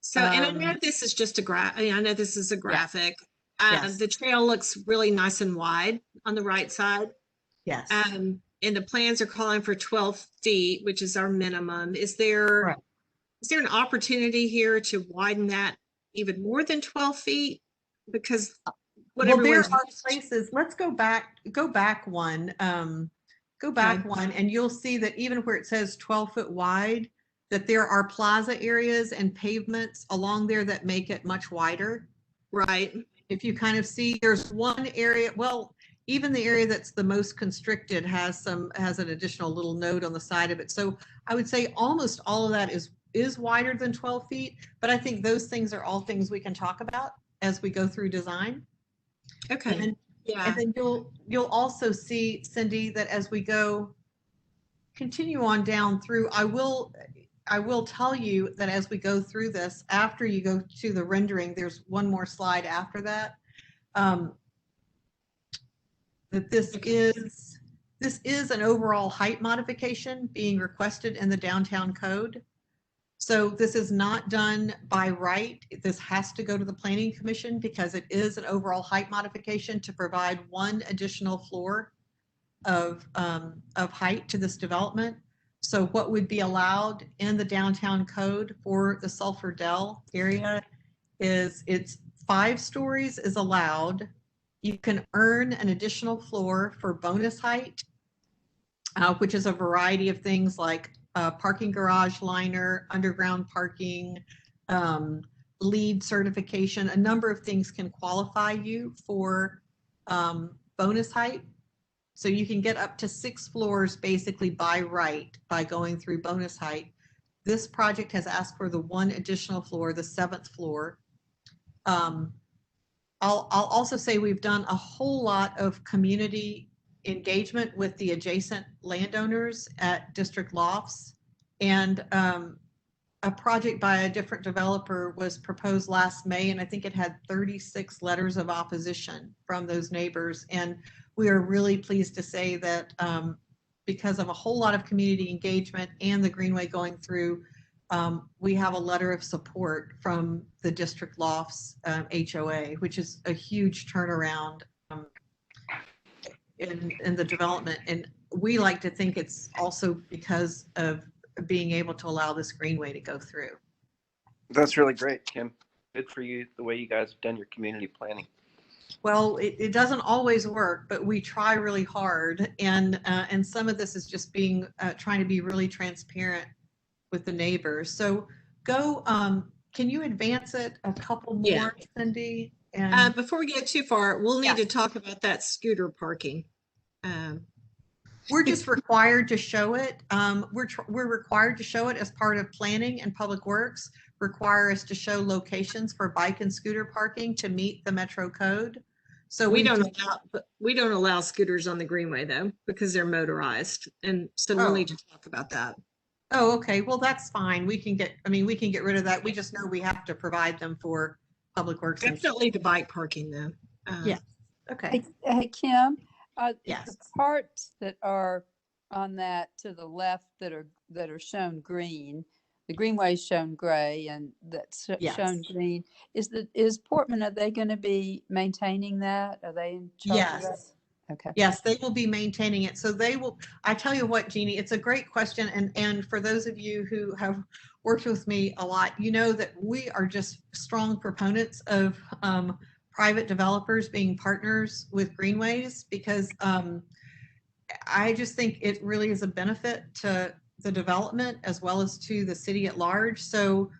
Speaker 2: so, and I know this is just I know this is a graphic.
Speaker 13: Yes.
Speaker 2: The trail looks really nice and wide on the right side.
Speaker 13: Yes.
Speaker 2: And the plans are calling for 12 feet, which is our minimum. Is there an opportunity here to widen that even more than 12 feet? Because whatever.
Speaker 13: Well, there are places, let's go back one, one, and you'll see that even where it says 12 foot wide, that there are plaza areas and pavements along there that make it much wider.
Speaker 2: Right.
Speaker 13: If you kind of see, there's one area, well, even the area that's the most constricted has an additional little node on the side of it. So I would say almost all of that is wider than 12 feet, but I think those things are all things we can talk about as we go through design.
Speaker 2: Okay.
Speaker 13: And, and then you'll also see, Cindy, that as we continue on down through, I will tell you that as we go through this, after you go to the rendering, there's one more slide after that. That this is an overall height modification being requested in the downtown code. So this is not done by right. This has to go to the Planning Commission because it is an overall height modification to provide one additional floor of height to this development. So what would be allowed in the downtown code for the Sulphur Dell area is it's 5 stories is allowed. You can earn an additional floor for bonus height, which is a variety of things like parking garage liner, underground parking, LEED certification. A number of things can qualify you for bonus height. So you can get up to 6 floors basically by right by going through bonus height. This project has asked for the one additional floor, the 7th floor. I'll also say we've done a whole lot of community engagement with the adjacent landowners at District Lofts, and a project by a different developer was proposed last May, and I think it had 36 letters of opposition from those neighbors. And we are really pleased to say that because of a whole lot of community engagement and the Greenway going through, we have a letter of support from the District Lofts HOA, which is a huge turnaround in the development. And we like to think it's also because of being able to allow this Greenway to go through.
Speaker 7: That's really great, Kim. Good for you, the way you guys have done your community planning.
Speaker 13: Well, it doesn't always work, but we try really hard. And some of this is just being trying to be really transparent with the neighbors. So can you advance it a couple more, Cindy? And
Speaker 2: before we get too far, we'll need to talk about that scooter parking.
Speaker 13: We're just required to show it. We're required to show it as part of planning, and Public Works require us to show locations for bike and scooter parking to meet the Metro code. So
Speaker 2: we don't allow scooters on the Greenway though, because they're motorized. And so we'll need to talk about that.
Speaker 13: Oh, okay. Well, that's fine. We can get rid of that. We just know we have to provide them for Public Works.
Speaker 2: Definitely the bike parking though.
Speaker 13: Yeah. Okay.
Speaker 10: Hey, Kim, The
Speaker 13: Yes.
Speaker 10: parts that are on that to the left that are shown green, the greenway's shown gray, and that's
Speaker 13: Yes.
Speaker 10: shown green. Is Portman? Are they going to be maintaining that? Are they in charge of that?
Speaker 13: Yes.
Speaker 10: Okay.
Speaker 13: Yes, they will be maintaining it. So they will, I tell you what, Jeannie, it's a great question. And for those of you who have worked with me a lot, you know that we are just strong proponents of private developers being partners with Greenways, because I just think it really is a benefit to the development as well as to the city at large. So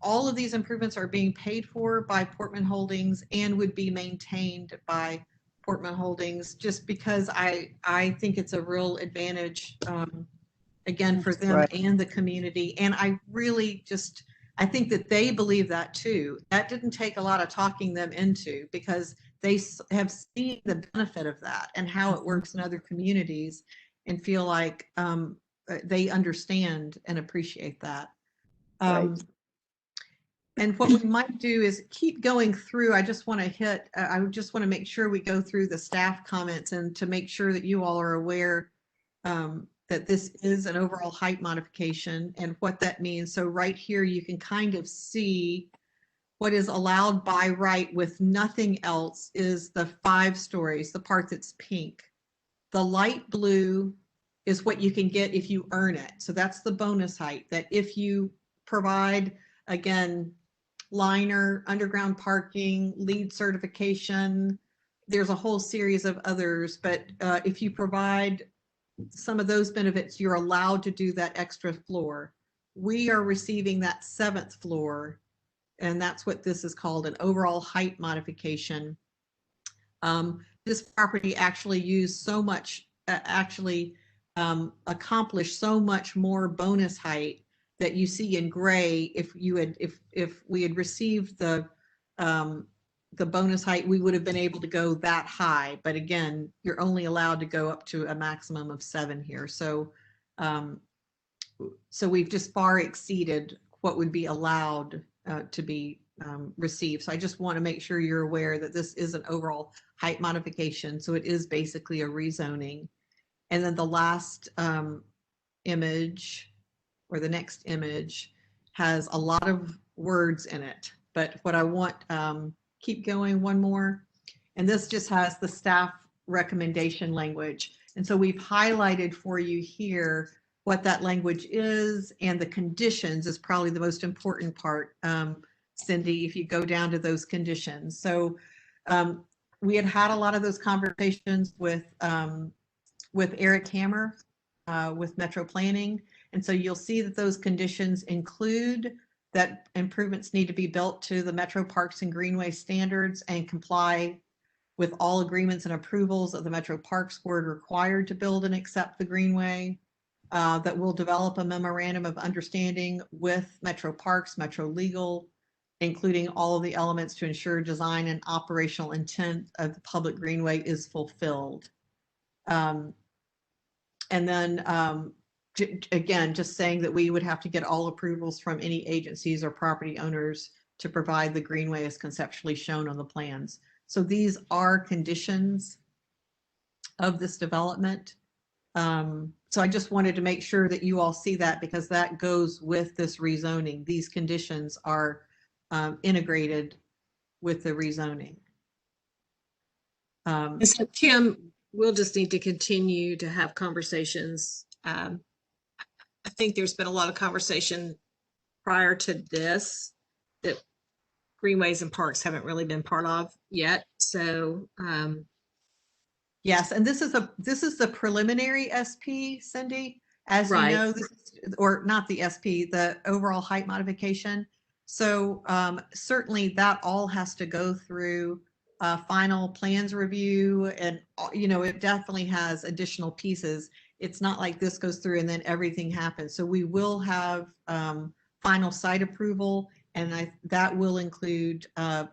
Speaker 13: all of these improvements are being paid for by Portman Holdings and would be maintained by Portman Holdings, just because I think it's a real advantage, again, for them
Speaker 10: Right.
Speaker 13: and the community. And I really I think that they believe that too. That didn't take a lot of talking them into, because they have seen the benefit of that and how it works in other communities, and feel like they understand and appreciate that.
Speaker 10: Right.
Speaker 13: And what we might do is keep going through. I just want to make sure we go through the staff comments, and to make sure that you all are aware that this is an overall height modification and what that means. So right here, you can kind of see what is allowed by right with nothing else is the 5 stories, the part that's pink. The light blue is what you can get if you earn it. So that's the bonus height, that if you provide, again, liner, underground parking, LEED certification, there's a whole series of others, but if you provide some of those benefits, you're allowed to do that extra floor. We are receiving that 7th floor, and that's what this is called, an overall height modification. This property actually used so much, accomplished so much more bonus height that you see in gray. If we had received the bonus height, we would have been able to go that high. But again, you're only allowed to go up to a maximum of 7 here. So we've just far exceeded what would be allowed to be received. So I just want to make sure you're aware that this is an overall height modification. So it is basically a rezoning. And then the last image, or the next image, has a lot of words in it. But what I want, keep going one more. And this just has the staff recommendation language. And so we've highlighted for you here what that language is, and the conditions is probably the most important part, Cindy, if you go down to those conditions. So we had a lot of those conversations with Eric Hammer, with Metro Planning. And so you'll see that those conditions include that improvements need to be built to the Metro Parks and Greenway standards and comply with all agreements and approvals of the Metro Parks Board required to build and accept the Greenway. That will develop a memorandum of understanding with Metro Parks, Metro Legal, including all of the elements to ensure design and operational intent of the public Greenway is fulfilled. And then again, just saying that we would have to get all approvals from any agencies or property owners to provide the Greenway as conceptually shown on the plans. So these are conditions of this development. So I just wanted to make sure that you all see that, because that goes with this rezoning. These conditions are integrated with the rezoning.
Speaker 2: So Tim, we'll just need to continue to have conversations. I think there's been a lot of conversation prior to this that Greenways and Parks haven't really been part of yet. So
Speaker 13: yes, and this is the preliminary SP, Cindy, as you know, or not the SP, the overall height modification. So certainly that all has to go through final plans review, and it definitely has additional pieces. It's not like this goes through and then everything happens. So we will have final site approval, and that will include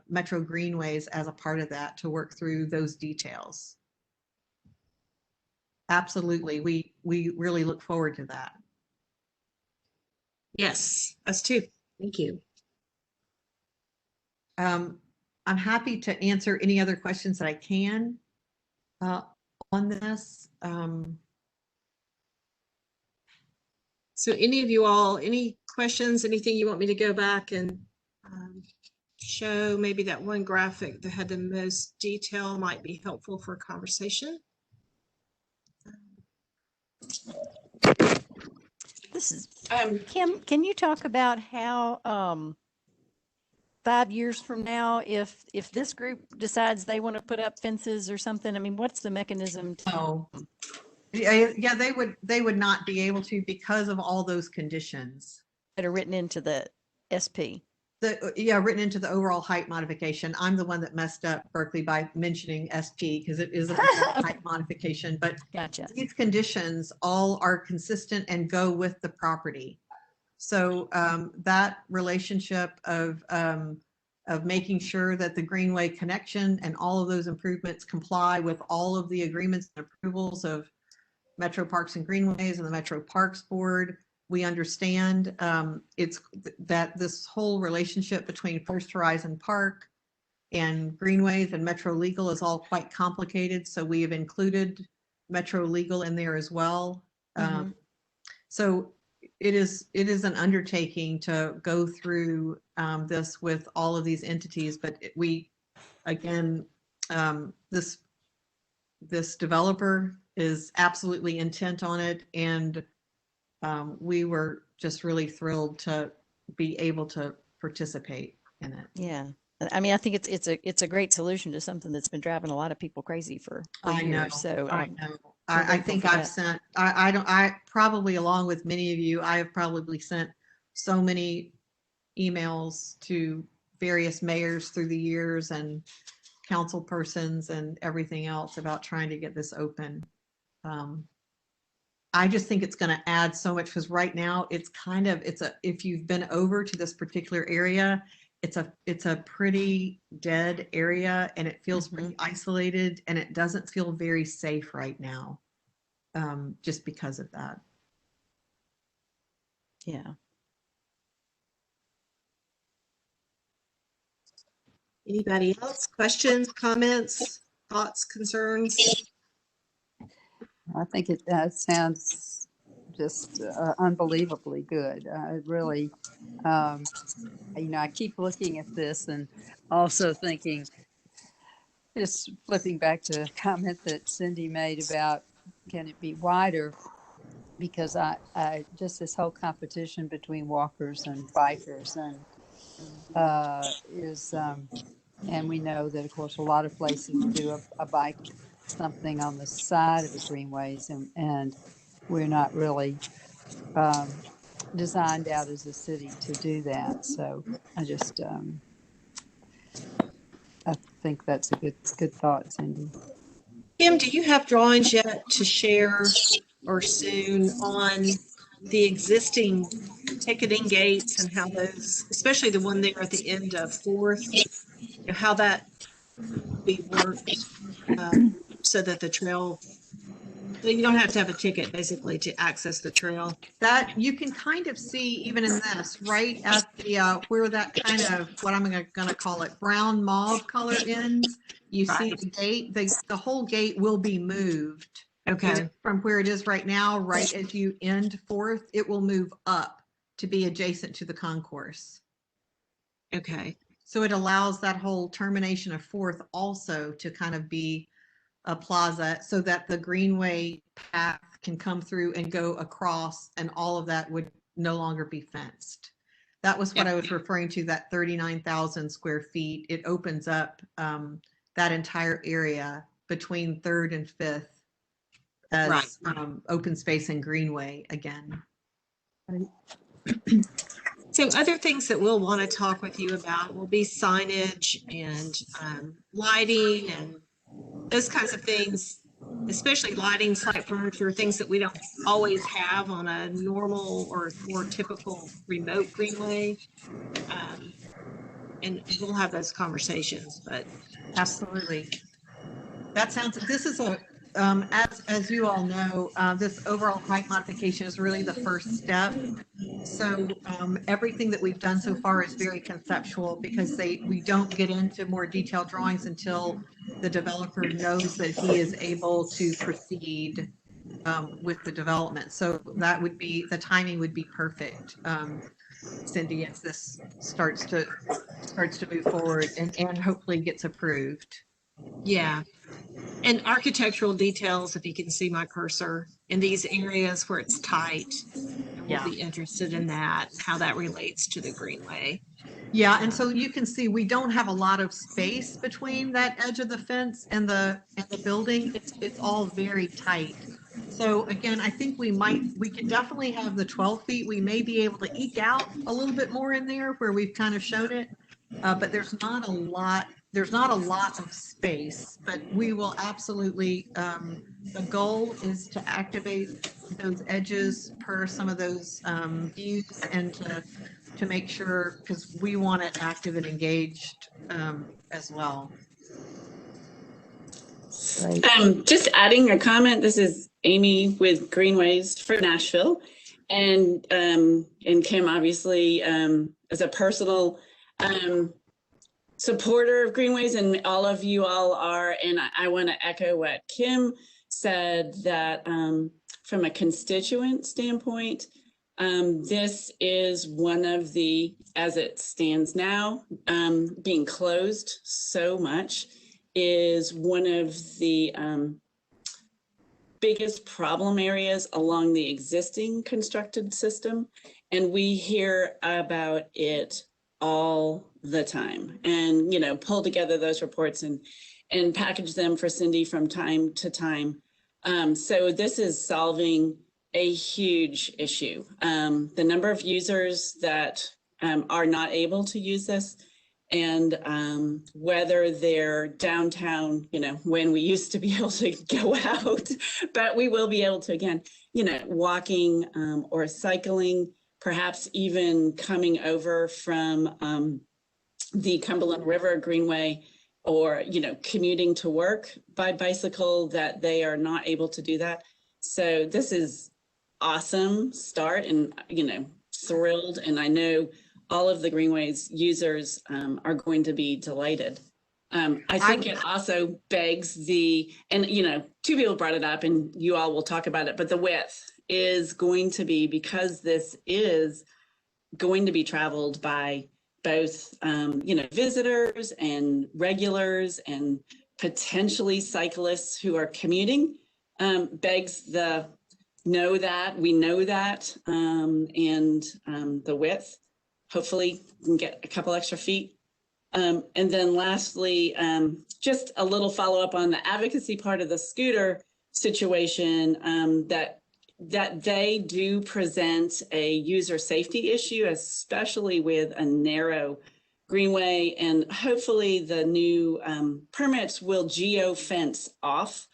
Speaker 13: Metro Greenways as a part of that to work through those details. Absolutely. We really look forward to that.
Speaker 2: Yes, us too. Thank you.
Speaker 13: I'm happy to answer any other questions that I can. on this.
Speaker 2: So any of you all, any questions, anything you want me to go back and show? Maybe that one graphic that had the most detail might be helpful for conversation.
Speaker 4: This is Kim. Can you talk about how 5 years from now, if this group decides they want to put up fences or something, I mean, what's the mechanism to?
Speaker 13: Oh, yeah, they would not be able to because of all those conditions
Speaker 4: that are written into the SP.
Speaker 13: Written into the overall height modification. I'm the one that messed up Berkeley by mentioning SP because it is a height modification, but
Speaker 4: gotcha.
Speaker 13: These conditions all are consistent and go with the property. So that relationship of making sure that the Greenway connection and all of those improvements comply with all of the agreements and approvals of Metro Parks and Greenways and the Metro Parks Board. We understand it's that this whole relationship between First Horizon Park and Greenways and Metro Legal is all quite complicated. So we have included Metro Legal in there as well. So it is an undertaking to go through this with all of these entities, but we, again, this developer is absolutely intent on it, and we were just really thrilled to be able to participate in it.
Speaker 4: Yeah, I mean, I think it's a great solution to something that's been driving a lot of people crazy for years. So
Speaker 13: I know. I think I've sent, I probably, along with many of you, I have probably sent so many emails to various mayors through the years and council persons and everything else about trying to get this open. I just think it's going to add so much because right now it's kind of, if you've been over to this particular area, it's a pretty dead area and it feels pretty isolated and it doesn't feel very safe right now, just because of that.
Speaker 4: Yeah.
Speaker 2: Anybody else? Questions, comments, thoughts, concerns?
Speaker 10: I think it sounds just unbelievably good. Really, I keep looking at this and also thinking, just flipping back to a comment that Cindy made about can it be wider? Because I just this whole competition between walkers and bikers and and we know that of course a lot of places do a bike something on the side of the greenways, and we're not really designed out as a city to do that. So I just I think that's a good thought, Cindy.
Speaker 2: Kim, do you have drawings yet to share or soon on the existing ticketing gates and how those, especially the one there at the end of 4th, how that be worked so that the trail, you don't have to have a ticket basically to access the trail?
Speaker 13: That you can kind of see even in this, right at the where that kind of what I'm going to call it brown mauve color ends. You see the gate, the whole gate will be moved.
Speaker 2: Okay.
Speaker 13: From where it is right now, right as you end 4th, it will move up to be adjacent to the concourse.
Speaker 2: Okay.
Speaker 13: So it allows that whole termination of 4th also to kind of be a plaza so that the Greenway path can come through and go across, and all of that would no longer be fenced. That was what I was referring to, that 39,000 square feet. It opens up that entire area between 3rd and 5th as open space and Greenway again.
Speaker 2: So other things that we'll want to talk with you about will be signage and lighting and those kinds of things, especially lighting, site furniture, things that we don't always have on a normal or more typical remote Greenway. And we'll have those conversations, but.
Speaker 13: Absolutely. That sounds, this is a, as you all know, this overall height modification is really the first step. So everything that we've done so far is very conceptual because we don't get into more detailed drawings until the developer knows that he is able to proceed with the development. So that would be, the timing would be perfect, Cindy, as this starts to move forward and hopefully gets approved. Yeah. And architectural details, if you can see my cursor, in these areas where it's tight, we'll be interested in that, how that relates to the Greenway. Yeah, and so you can see we don't have a lot of space between that edge of the fence and the building. It's all very tight. So again, I think we could definitely have the 12 feet. We may be able to eke out a little bit more in there where we've kind of shown it, but there's not a lot of space. But we will absolutely, the goal is to activate those edges per some of those views, and to make sure, because we want it active and engaged as well.
Speaker 14: Just adding a comment. This is Amy with Greenways for Nashville, and Kim, obviously, as a personal supporter of Greenways, and all of you all are. And I want to echo what Kim said, that from a constituent standpoint, this is one of the, as it stands now, being closed so much, is one of the biggest problem areas along the existing constructed system. And we hear about it all the time, and, you know, pull together those reports and package them for Cindy from time to time. So this is solving a huge issue. The number of users that are not able to use this, and whether they're downtown, you know, when we used to be able to go out, but we will be able to again, you know, walking or cycling, perhaps even coming over from the Cumberland River Greenway, or, you know, commuting to work by bicycle, that they are not able to do that. So this is awesome start, and, you know, thrilled. And I know all of the Greenways users are going to be delighted. I think it also begs and, you know, two people brought it up, and you all will talk about it, but the width is going to be, because this is going to be traveled by both, you know, visitors and regulars and potentially cyclists who are commuting, begs the we know that, and the width, hopefully we can get a couple extra feet. And then lastly, just a little follow up on the advocacy part of the scooter situation, that they do present a user safety issue, especially with a narrow greenway, and hopefully the new permits will geo-fence off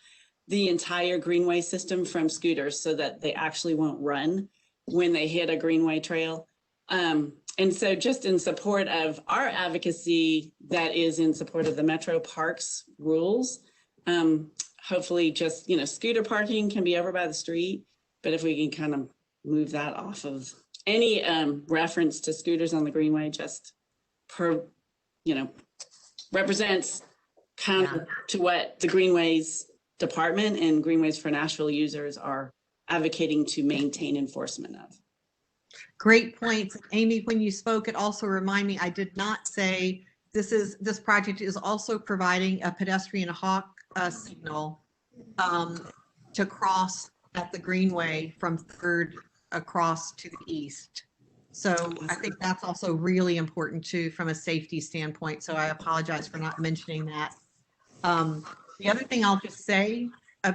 Speaker 14: the entire greenway system from scooters, so that they actually won't run when they hit a greenway trail. And so just in support of our advocacy, that is in support of the Metro Parks rules, hopefully just, you know, scooter parking can be over by the street, but if we can kind of move that off of any reference to scooters on the greenway, just you know, represents counter to what the Greenways Department and Greenways for Nashville users are advocating to maintain enforcement of.
Speaker 13: Great points. Amy, when you spoke, it also reminded me, I did not say this project is also providing a pedestrian hawk signal to cross at the Greenway from 3rd across to the east. So I think that's also really important too from a safety standpoint. So I apologize for not mentioning that. The other thing I'll just say,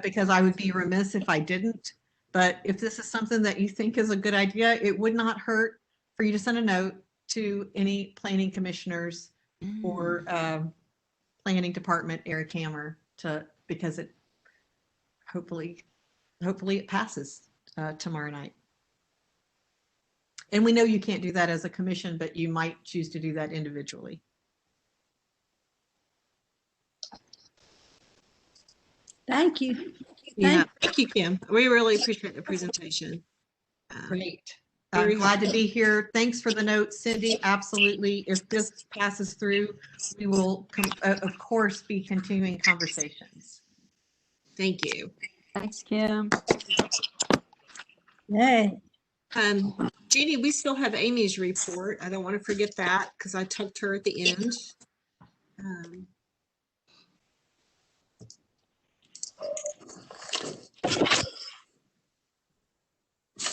Speaker 13: because I would be remiss if I didn't, but if this is something that you think is a good idea, it would not hurt for you to send a note to any planning commissioners or planning department, Eric Hammer, because it hopefully it passes tomorrow night. And we know you can't do that as a commission, but you might choose to do that individually.
Speaker 1: Thank you.
Speaker 13: Yeah, thank you, Kim. We really appreciate the presentation.
Speaker 1: Great.
Speaker 13: I'm glad to be here. Thanks for the note, Cindy. Absolutely. If this passes through, we will, of course, be continuing conversations. Thank you.
Speaker 10: Thanks, Kim.
Speaker 1: Yay.
Speaker 2: Jeannie, we still have Amy's report. I don't want to forget that because I tucked her at the end.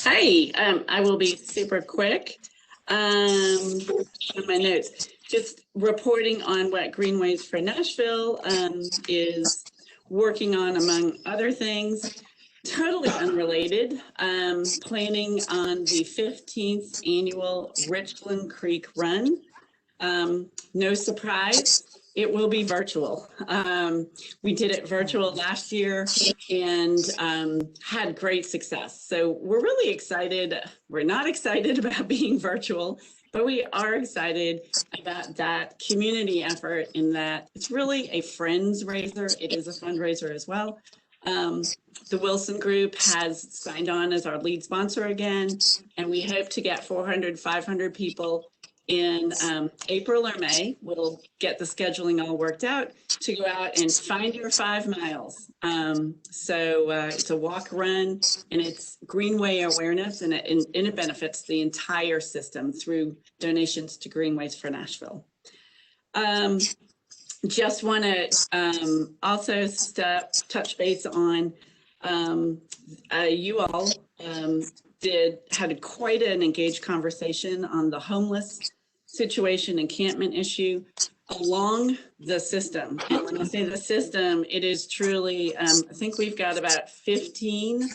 Speaker 14: Hi, I will be super quick. On my notes, just reporting on what Greenways for Nashville is working on, among other things. Totally unrelated, planning on the 15th annual Richland Creek Run. No surprise, it will be virtual. We did it virtual last year and had great success. So we're really excited. We're not excited about being virtual, but we are excited about that community effort in that it's really a friends raiser. It is a fundraiser as well. The Wilson Group has signed on as our lead sponsor again, and we hope to get 400, 500 people in April or May. We'll get the scheduling all worked out to go out and find your 5 miles. It's a walk run, and it's Greenway awareness, and it benefits the entire system through donations to Greenways for Nashville. Just want to also touch base on you all had quite an engaged conversation on the homeless situation, encampment issue along the system. And when I say the system, it is truly, I think we've got about 15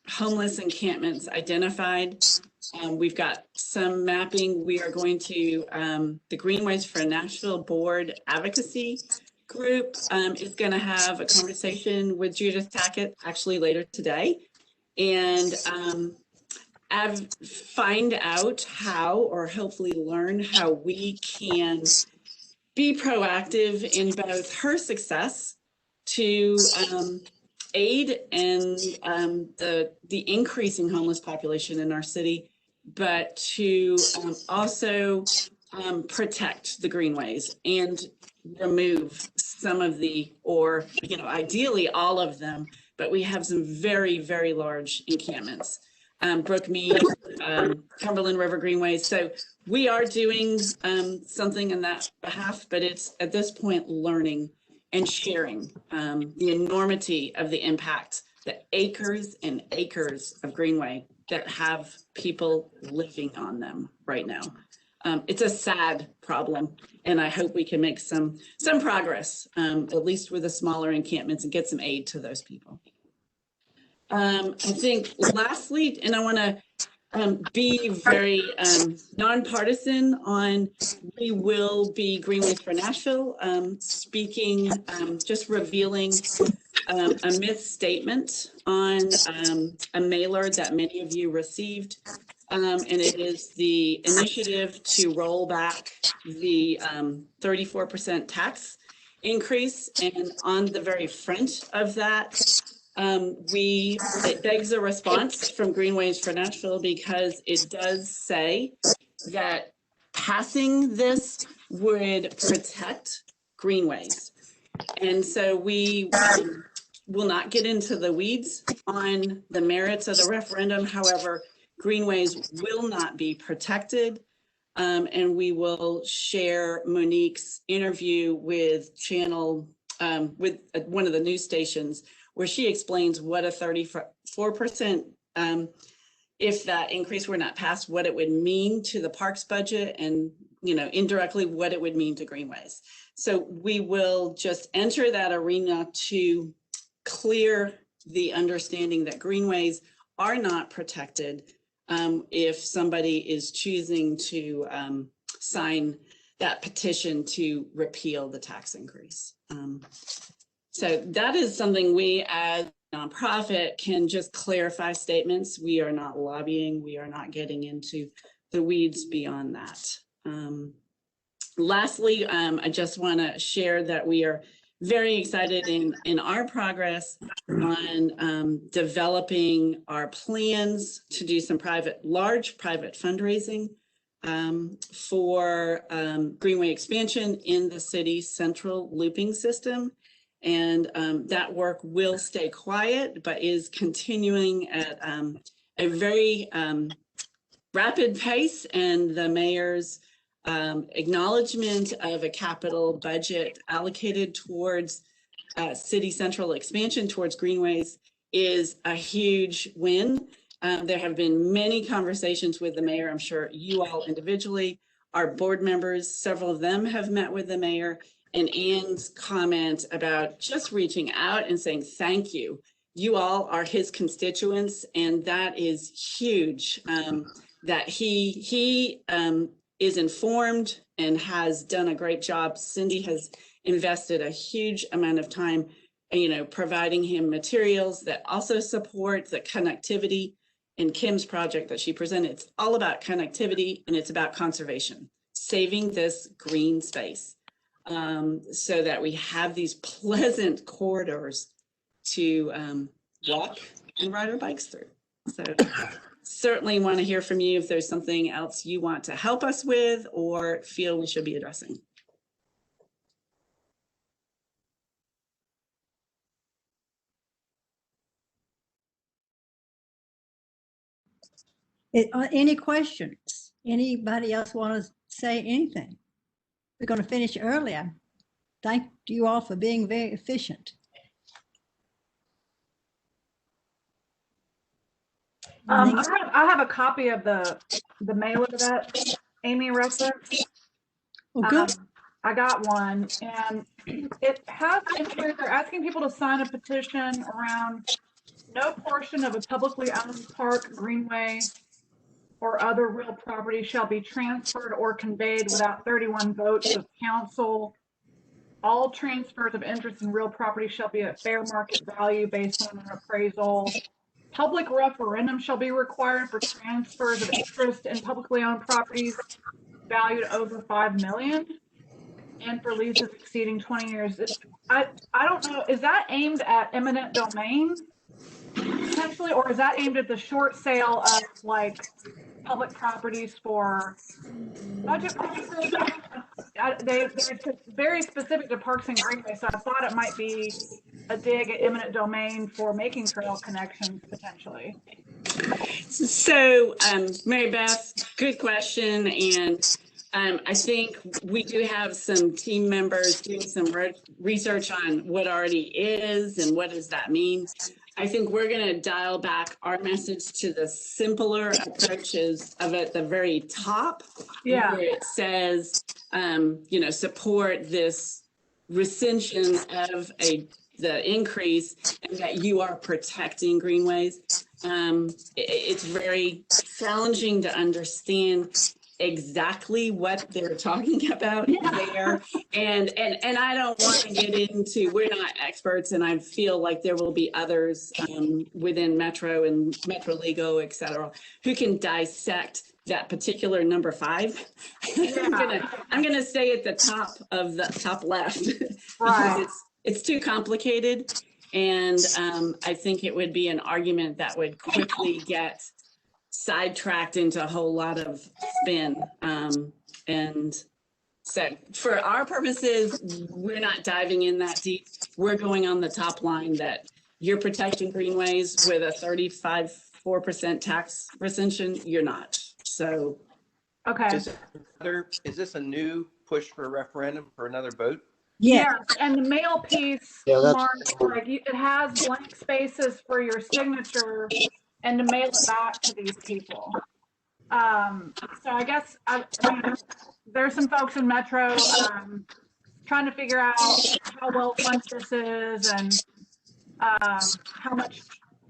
Speaker 14: homeless encampments identified. We've got some mapping. We are going to, the Greenways for Nashville Board Advocacy Group is going to have a conversation with Judith Tackett actually later today. And find out how, or hopefully learn how we can be proactive in both her success to aid in the increasing homeless population in our city, but to also protect the greenways and remove some of the, or ideally all of them, but we have some very, very large encampments. Brookmead, Cumberland River Greenways. So we are doing something in that behalf, but it's at this point learning and sharing the enormity of the impact, the acres and acres of Greenway that have people living on them right now. It's a sad problem, and I hope we can make some progress, at least with the smaller encampments, and get some aid to those people. I think lastly, and I want to be very nonpartisan on, we will be Greenways for Nashville speaking, just revealing a misstatement on a mailer that many of you received. And it is the initiative to roll back the 34% tax increase. And on the very front of that, it begs a response from Greenways for Nashville, because it does say that passing this would protect greenways. And so we will not get into the weeds on the merits of the referendum. However, greenways will not be protected. And we will share Monique's interview with with one of the news stations, where she explains what a 34%, if that increase were not passed, what it would mean to the parks budget, and indirectly what it would mean to greenways. So we will just enter that arena to clear the understanding that greenways are not protected if somebody is choosing to sign that petition to repeal the tax increase. So that is something we as a nonprofit can just clarify statements. We are not lobbying. We are not getting into the weeds beyond that. Lastly, I just want to share that we are very excited in our progress on developing our plans to do some large private fundraising for Greenway expansion in the city's central looping system. And that work will stay quiet, but is continuing at a very rapid pace. And the mayor's acknowledgement of a capital budget allocated towards city central expansion towards Greenways is a huge win. There have been many conversations with the mayor. I'm sure you all individually, our board members, several of them have met with the mayor, and Ann's comment about just reaching out and saying thank you. You all are his constituents, and that is huge. That he is informed and has done a great job. Cindy has invested a huge amount of time, providing him materials that also support the connectivity in Kim's project that she presented. It's all about connectivity and it's about conservation, saving this green space so that we have these pleasant corridors to walk and ride our bikes through. So certainly want to hear from you if there's something else you want to help us with or feel we should be addressing.
Speaker 1: Any questions? Anybody else want to say anything? We're going to finish early. I thank you all for being very efficient.
Speaker 9: I have a copy of the mailer that Amy referenced.
Speaker 1: Well, good.
Speaker 9: I got one, and it has they're asking people to sign a petition around no portion of a publicly owned park, greenway, or other real property shall be transferred or conveyed without 31 votes of council. All transfers of interest in real property shall be at fair market value based on an appraisal. Public referendum shall be required for transfers of interest in publicly owned properties valued over $5 million and for leases exceeding 20 years. I don't know, is that aimed at eminent domain potentially, or is that aimed at the short sale of like public properties for budget purposes? They're very specific to parks and greenways, so I thought it might be a dig at eminent domain for making trail connections potentially.
Speaker 14: So, Mary Beth, good question. And I think we do have some team members doing some research on what already is and what does that mean. I think we're going to dial back our message to the simpler approaches of at the very top, where it says, support this rescission of the increase and that you are protecting greenways. It's very challenging to understand exactly what they're talking about there. And I don't want to get into, we're not experts, and I feel like there will be others within Metro and Metro Legal, et cetera, who can dissect that particular number 5. I'm gonna stay at the top of the top left because it's too complicated. And I think it would be an argument that would quickly get sidetracked into a whole lot of spin. And so for our purposes, we're not diving in that deep. We're going on the top line that you're protecting greenways with a 35.4% tax rescission. You're not. So,
Speaker 9: okay.
Speaker 7: Is this a new push for a referendum for another vote?
Speaker 9: Yes, and the mail piece, Mark, like it has blank spaces for your signature and to mail it back to these people. So I guess there's some folks in Metro trying to figure out how well funded this is and how much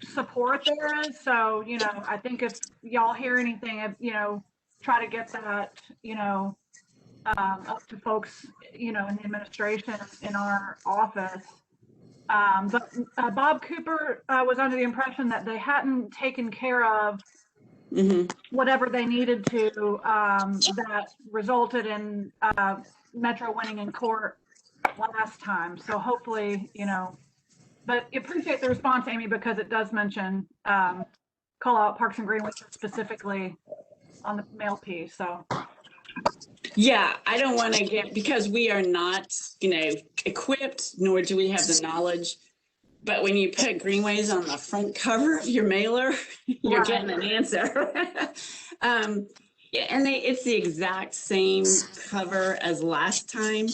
Speaker 9: support there is. So, I think if y'all hear anything, try to get that, up to folks, in the administration in our office. But Bob Cooper was under the impression that they hadn't taken care of whatever they needed to that resulted in Metro winning in court last time. So hopefully, but appreciate the response, Amy, because it does mention call out Parks and Greenways specifically on the mail piece. So
Speaker 14: Yeah, I don't want to get, because we are not, equipped, nor do we have the knowledge. But when you put Greenways on the front cover of your mailer, you're getting an answer. Yeah, and it's the exact same cover as last time.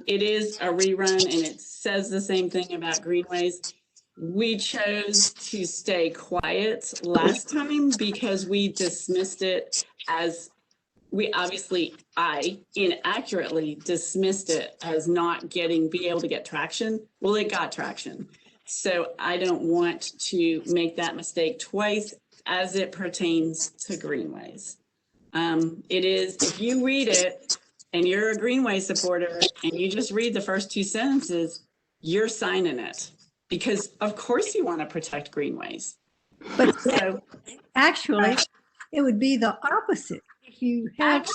Speaker 14: It is a rerun, and it says the same thing about Greenways. We chose to stay quiet last time because we dismissed it as I inaccurately dismissed it as not be able to get traction. Well, it got traction. So I don't want to make that mistake twice as it pertains to Greenways. It is, if you read it and you're a Greenway supporter and you just read the first two sentences, you're signing it because of course you want to protect Greenways.
Speaker 1: But actually, it would be the opposite. If you had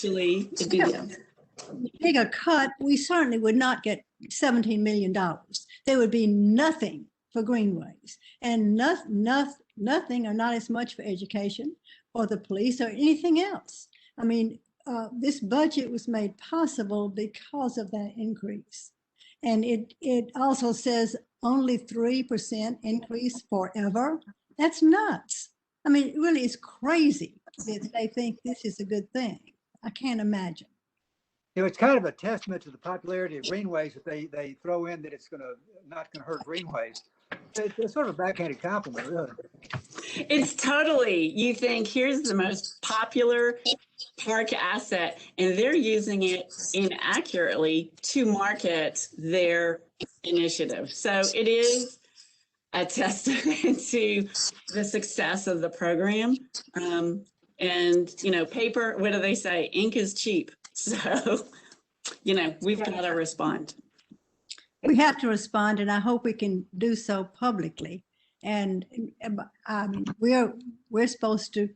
Speaker 1: bigger cut, we certainly would not get $17 million. There would be nothing for Greenways and nothing or not as much for education or the police or anything else. I mean, this budget was made possible because of that increase. And it also says only 3% increase forever. That's nuts. I mean, it really is crazy that they think this is a good thing. I can't imagine.
Speaker 3: It's kind of a testament to the popularity of Greenways that they throw in that it's not going to hurt Greenways. It's sort of a backhanded compliment, really.
Speaker 14: It's totally, you think here's the most popular park asset and they're using it inaccurately to market their initiative. So it is a testament to the success of the program. And, paper, what do they say? Ink is cheap. So, we've got to respond.
Speaker 1: We have to respond, and I hope we can do so publicly. And we're supposed to,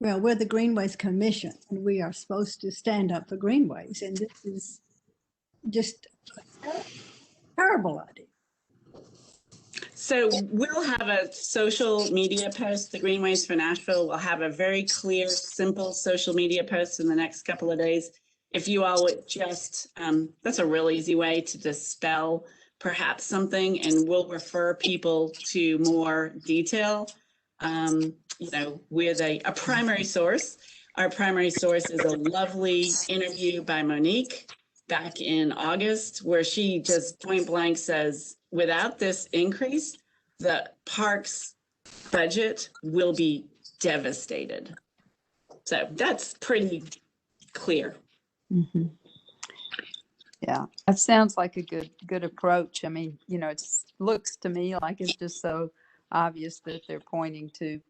Speaker 1: we're the Greenways Commission, and we are supposed to stand up for Greenways. And this is just a terrible idea.
Speaker 14: So we'll have a social media post, the Greenways for Nashville will have a very clear, simple social media post in the next couple of days. If you all would just, that's a real easy way to dispel perhaps something, and we'll refer people to more detail, with a primary source. Our primary source is a lovely interview by Monique back in August, where she just point blank says, without this increase, the parks budget will be devastated. So that's pretty clear.
Speaker 10: Mm-hmm. Yeah, that sounds like a good approach. I mean, it looks to me like it's just so obvious that they're pointing to,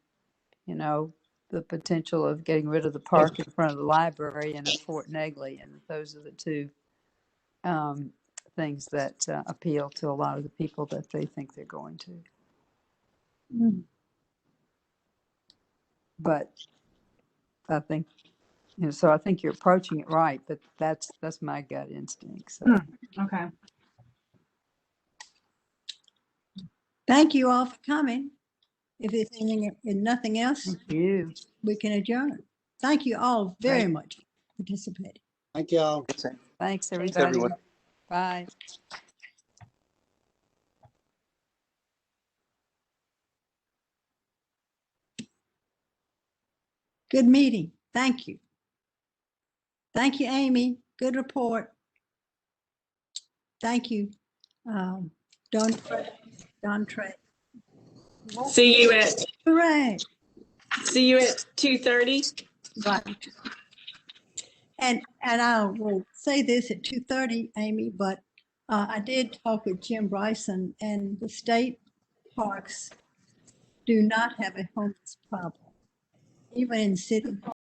Speaker 10: the potential of getting rid of the park in front of the library and at Fort Negley, and those are the two things that appeal to a lot of the people that they think they're going to. Mm. But I think, so I think you're approaching it right, but that's my gut instinct. So.
Speaker 9: Okay.
Speaker 1: Thank you all for coming. If there's nothing else,
Speaker 10: thank you.
Speaker 1: We can adjourn. Thank you all very much for participating.
Speaker 5: Thank you all.
Speaker 10: Thanks, everybody.
Speaker 7: Thanks, everyone.
Speaker 10: Bye.
Speaker 1: Good meeting. Thank you. Thank you, Amy. Good report. Thank you, Don Trey.
Speaker 14: See you at
Speaker 1: Hooray.
Speaker 14: See you at 2:30.
Speaker 1: Right. And I will say this at 2:30, Amy, but I did talk with Jim Bryson, and the state parks do not have a homeless problem, even in city